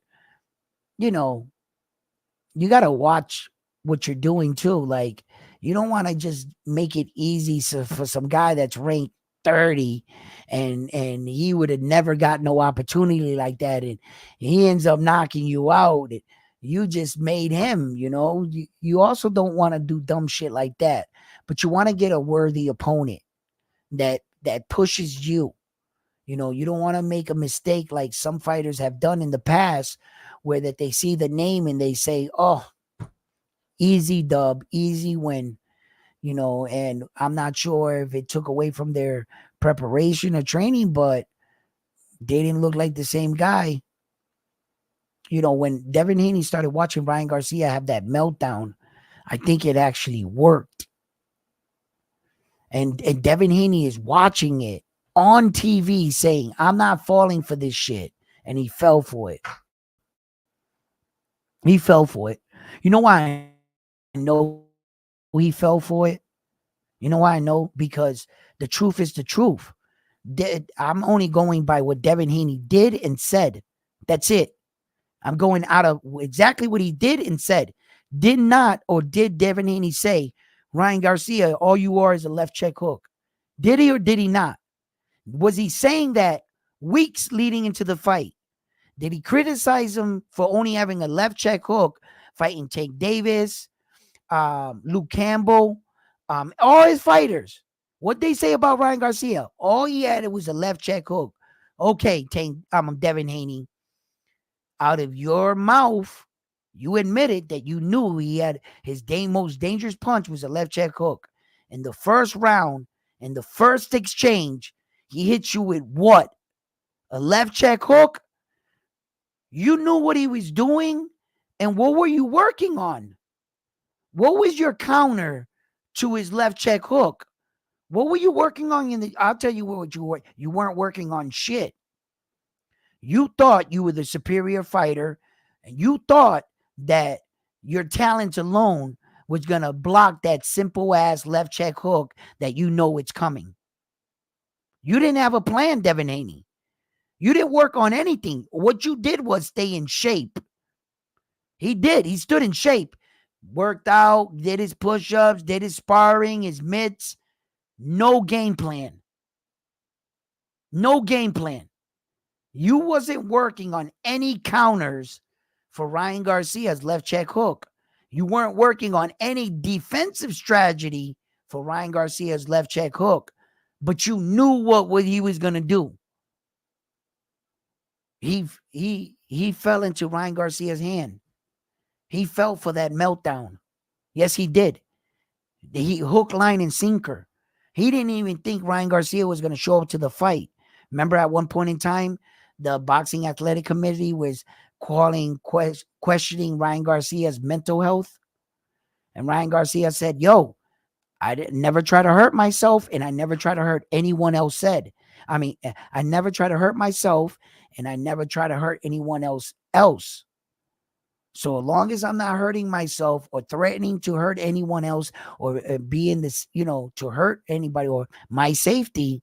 you got to watch what you're doing too. Like, you don't want to just make it easy for some guy that's ranked 30 and he would have never got no opportunity like that, and he ends up knocking you out. You just made him. You also don't want to do dumb shit like that, but you want to get a worthy opponent that pushes you. You don't want to make a mistake like some fighters have done in the past, where that they see the name and they say, oh, easy dub, easy win. And I'm not sure if it took away from their preparation or training, but they didn't look like the same guy. When Devin Haney started watching Ryan Garcia have that meltdown, I think it actually worked. And Devin Haney is watching it on TV saying, I'm not falling for this shit. And he fell for it. He fell for it. You know why I know he fell for it? You know why I know? Because the truth is the truth. I'm only going by what Devin Haney did and said. That's it. I'm going out of exactly what he did and said. Did not, or did Devin Haney say, Ryan Garcia, all you are is a left check hook? Did he or did he not? Was he saying that weeks leading into the fight? Did he criticize him for only having a left check hook, fighting Tank Davis, Luke Campbell, all his fighters? What they say about Ryan Garcia? All he had was a left check hook. Okay, Devin Haney, out of your mouth, you admitted that you knew he had his most dangerous punch was a left check hook. In the first round, in the first exchange, he hit you with what? A left check hook? You knew what he was doing, and what were you working on? What was your counter to his left check hook? What were you working on? I'll tell you what you were. You weren't working on shit. You thought you were the superior fighter, and you thought that your talent alone was going to block that simple-ass left check hook that you know it's coming. You didn't have a plan, Devin Haney. You didn't work on anything. What you did was stay in shape. He did. He stood in shape. Worked out, did his push-ups, did his sparring, his mitts. No game plan. No game plan. You wasn't working on any counters for Ryan Garcia's left check hook. You weren't working on any defensive strategy for Ryan Garcia's left check hook. But you knew what he was going to do. He fell into Ryan Garcia's hand. He fell for that meltdown. Yes, he did. He hook, line, and sinker. He didn't even think Ryan Garcia was going to show up to the fight. Remember at one point in time, the Boxing Athletic Committee was questioning Ryan Garcia's mental health. And Ryan Garcia said, yo, I never try to hurt myself, and I never try to hurt anyone else. I never try to hurt myself, and I never try to hurt anyone else. So as long as I'm not hurting myself or threatening to hurt anyone else or being this, to hurt anybody or my safety,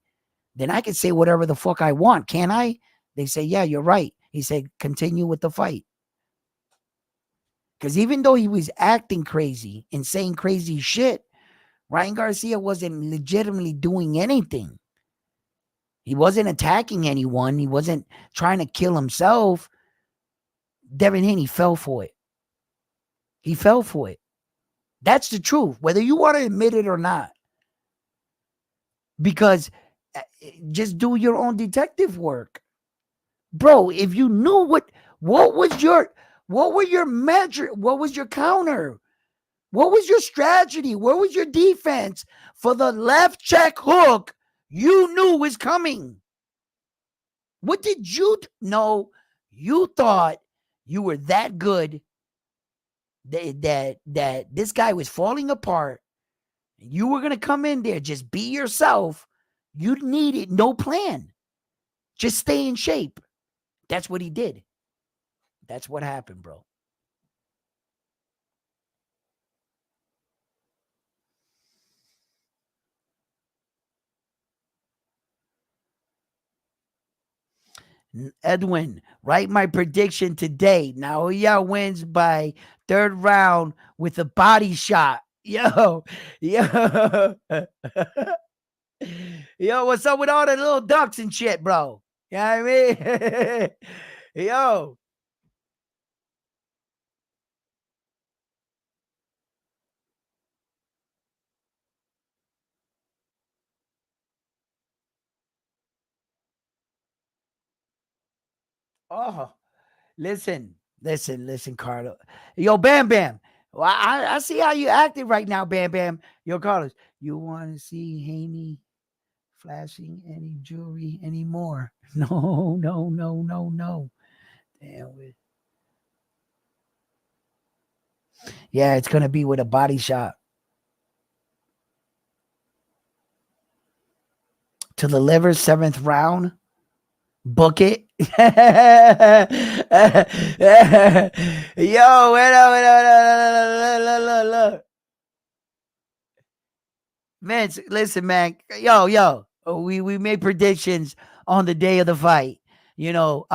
then I can say whatever the fuck I want. Can I? They say, yeah, you're right. He said, continue with the fight. Because even though he was acting crazy and saying crazy shit, Ryan Garcia wasn't legitimately doing anything. He wasn't attacking anyone. He wasn't trying to kill himself. Devin Haney fell for it. He fell for it. That's the truth, whether you want to admit it or not. because just do your own detective work, bro. If you knew what were your measure, what was your counter, what was your strategy, what was your defense for the left check hook you knew was coming? What did you know? You thought you were that good that this guy was falling apart. You were gonna come in there, just be yourself. You needed no plan. Just stay in shape. That's what he did. That's what happened, bro. Edwin, write my prediction today. Naoya wins by third round with a body shot. Yo, yo, yo, what's up with all the little ducks and shit, bro? You know what I mean? Yo. Oh, listen, Carlos. Yo, Bam Bam. Well, I see how you acting right now, Bam Bam. Yo, Carlos, you want to see Haney flashing any jewelry anymore? No, no, no, no, no. Damn it. Yeah, it's gonna be with a body shot to the liver, seventh round. Book it. Yo, wait up, wait up, look. Man, listen, man. Yo. We made predictions on the day of the fight. You know,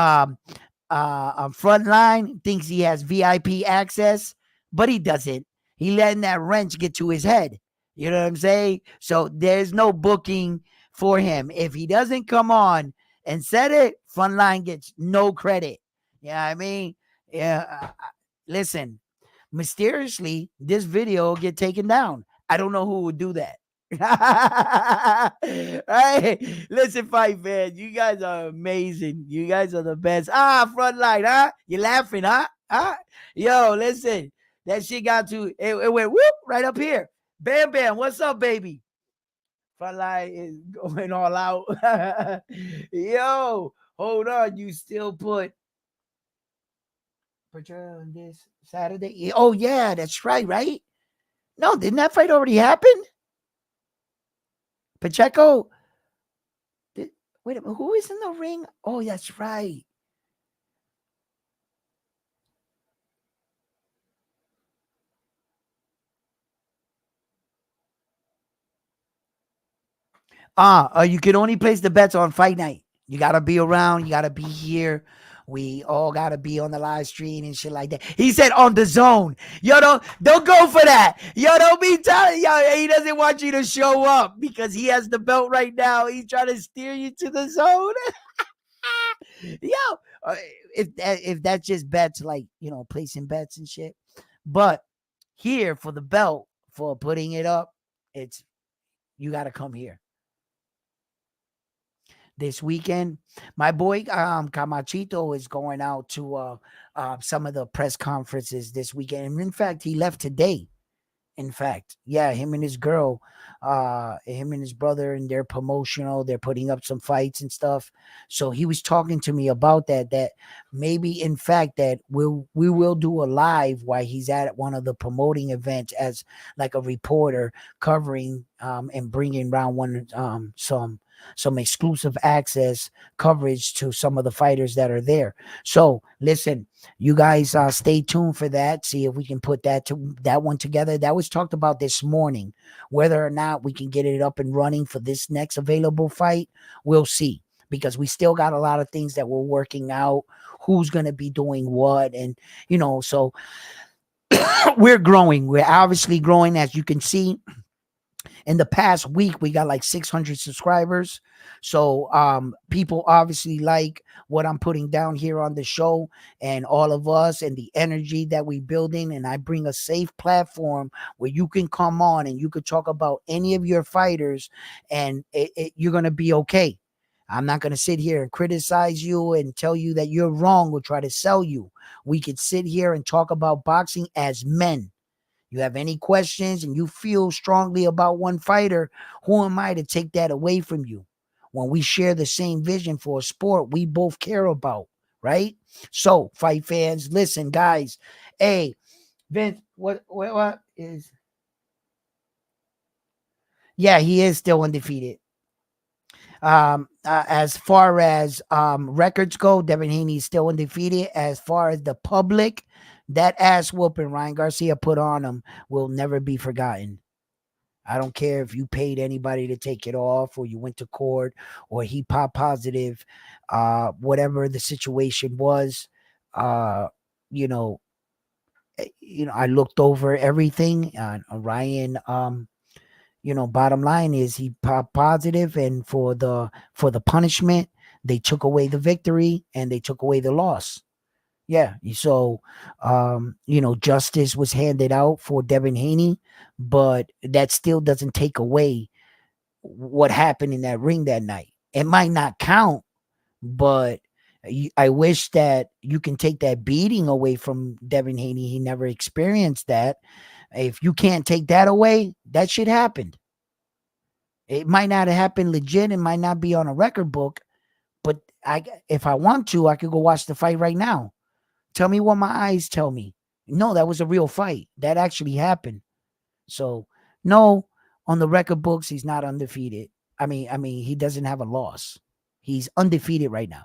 Frontline thinks he has VIP access, but he doesn't. He letting that wrench get to his head. You know what I'm saying? So there's no booking for him. If he doesn't come on and said it, Frontline gets no credit. You know what I mean? Yeah. Listen, mysteriously, this video will get taken down. I don't know who would do that. Right? Listen, fight man, you guys are amazing. You guys are the best. Frontline, huh? You laughing, huh? Yo, listen, that shit got to it went whoop right up here. Bam Bam, what's up, baby? Frontline is going all out. Yo, hold on, you still put on this Saturday. Oh yeah, that's right? No, didn't that fight already happen? Pacheco. Wait a minute, who is in the ring? Oh, that's right. You can only place the bets on fight night. You gotta be around. You gotta be here. We all gotta be on the live stream and shit like that. He said on the zone. Yo, don't go for that. Yo, don't be telling yo. He doesn't want you to show up because he has the belt right now. He's trying to steer you to the zone. Yo, uh, if that's just bets, like placing bets and shit. But here for the belt, for putting it up, it's you got to come here this weekend. My boy Camachito is going out to some of the press conferences this weekend. And in fact, he left today. In fact, yeah, him and his girl, him and his brother, and they're promotional. They're putting up some fights and stuff. So he was talking to me about that maybe, in fact, that we will do a live while he's at one of the promoting events as like a reporter covering and bringing around some exclusive access coverage to some of the fighters that are there. So listen, you guys stay tuned for that. See if we can put that one together. That was talked about this morning. Whether or not we can get it up and running for this next available fight, we'll see. Because we still got a lot of things that we're working out. Who's going to be doing what, and so we're growing. We're obviously growing, as you can see. In the past week, we got like 600 subscribers. So people obviously like what I'm putting down here on the show, and all of us, and the energy that we building. And I bring a safe platform where you can come on and you could talk about any of your fighters, and you're going to be okay. I'm not going to sit here and criticize you and tell you that you're wrong or try to sell you. We could sit here and talk about boxing as men. You have any questions and you feel strongly about one fighter, who am I to take that away from you? When we share the same vision for a sport we both care about, right? So, fight fans, listen, guys. Hey, Vince, what is? Yeah, he is still undefeated. As far as records go, Devin Haney is still undefeated. As far as the public, that ass whooping Ryan Garcia put on him will never be forgotten. I don't care if you paid anybody to take it off, or you went to court, or he popped positive, whatever the situation was. Uh, you know, I looked over everything. Ryan, bottom line is he popped positive, and for the punishment, they took away the victory and they took away the loss. Yeah. So, justice was handed out for Devin Haney, but that still doesn't take away what happened in that ring that night. It might not count, but I wish that you can take that beating away from Devin Haney. He never experienced that. If you can't take that away, that shit happened. It might not have happened legit. It might not be on a record book, but if I want to, I could go watch the fight right now. Tell me what my eyes tell me. No, that was a real fight. That actually happened. So, no, on the record books, he's not undefeated. I mean, he doesn't have a loss. He's undefeated right now.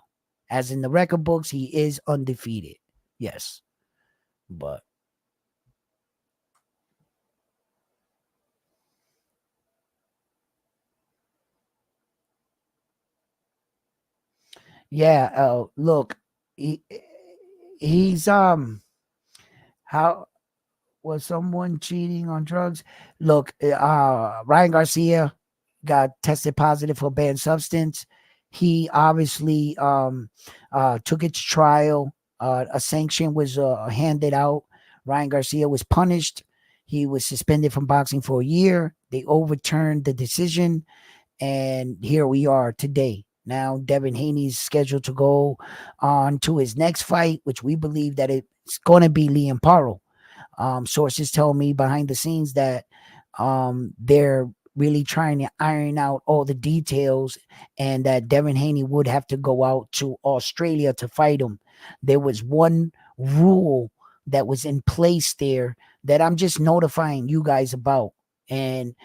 As in the record books, he is undefeated. Yes. But yeah, look, he, he's how was someone cheating on drugs? Look, Ryan Garcia got tested positive for banned substance. He obviously took it to trial. A sanction was handed out. Ryan Garcia was punished. He was suspended from boxing for a year. They overturned the decision, and here we are today. Now Devin Haney is scheduled to go on to his next fight, which we believe that it's going to be Liam Paro. Sources tell me behind the scenes that they're really trying to iron out all the details, and that Devin Haney would have to go out to Australia to fight him. There was one rule that was in place there that I'm just notifying you guys about, and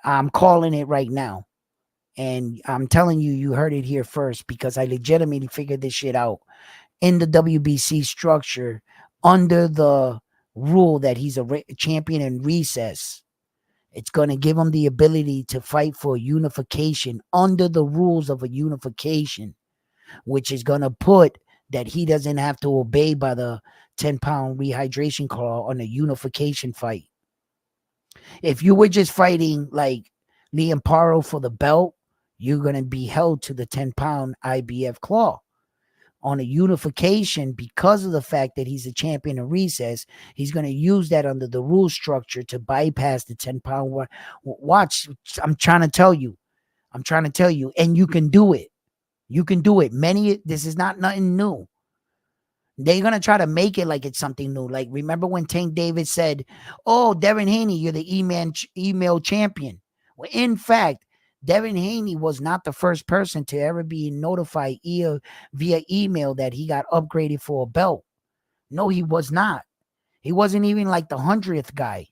I'm calling it right now. And I'm telling you, you heard it here first, because I legitimately figured this shit out in the WBC structure, under the rule that he's a champion in recess. It's going to give him the ability to fight for unification under the rules of a unification, which is going to put that he doesn't have to obey by the 10-pound rehydration call on a unification fight. If you were just fighting like Liam Paro for the belt, you're going to be held to the 10-pound IBF claw. On a unification, because of the fact that he's a champion of recess, he's going to use that under the rule structure to bypass the 10-pound. Watch, I'm trying to tell you. And you can do it. You can do it. This is not nothing new. They're going to try to make it like it's something new. Like, remember when Tank Davis said, "Oh, Devin Haney, you're the email champion." Well, in fact, Devin Haney was not the first person to ever be notified via email that he got upgraded for a belt. No, he was not. He wasn't even like the 100th guy.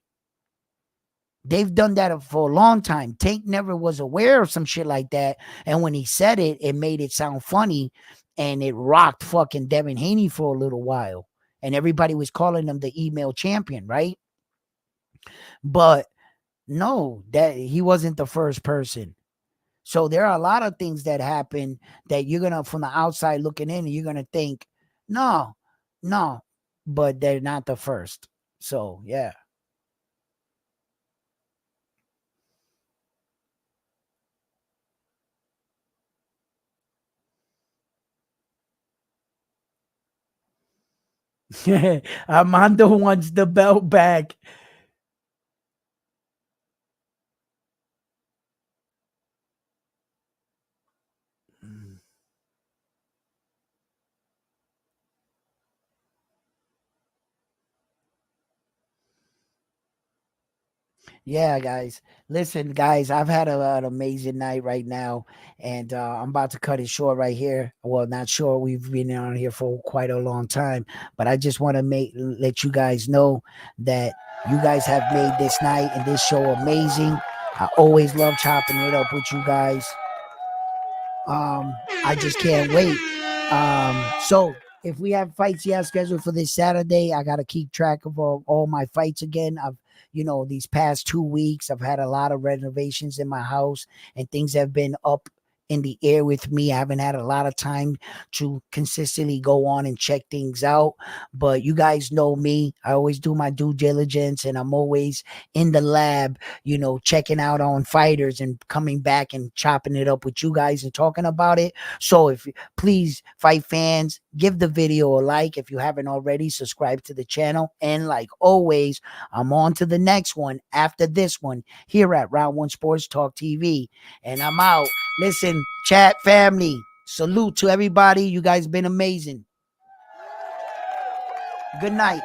They've done that for a long time. Tank never was aware of some shit like that. And when he said it, it made it sound funny, and it rocked fucking Devin Haney for a little while. And everybody was calling him the email champion, right? But no, that he wasn't the first person. So there are a lot of things that happen that you're gonna, from the outside looking in, and you're gonna think, no, no, but they're not the first. So yeah. Armando wants the belt back. Yeah, guys. Listen, guys, I've had an amazing night right now, and I'm about to cut it short right here. Well, not sure. We've been on here for quite a long time, but I just want to let you guys know that you guys have made this night and this show amazing. I always love chopping it up with you guys. I just can't wait. So if we have fights, scheduled for this Saturday, I got to keep track of all my fights again. These past 2 weeks, I've had a lot of renovations in my house and things have been up in the air with me. I haven't had a lot of time to consistently go on and check things out. But you guys know me. I always do my due diligence and I'm always in the lab, checking out on fighters and coming back and chopping it up with you guys and talking about it. So if please, fight fans, give the video a like if you haven't already. Subscribe to the channel, and like always, I'm on to the next one after this one here at Round One Sports Talk TV, and I'm out. Listen, chat family, salute to everybody. You guys been amazing. Good night.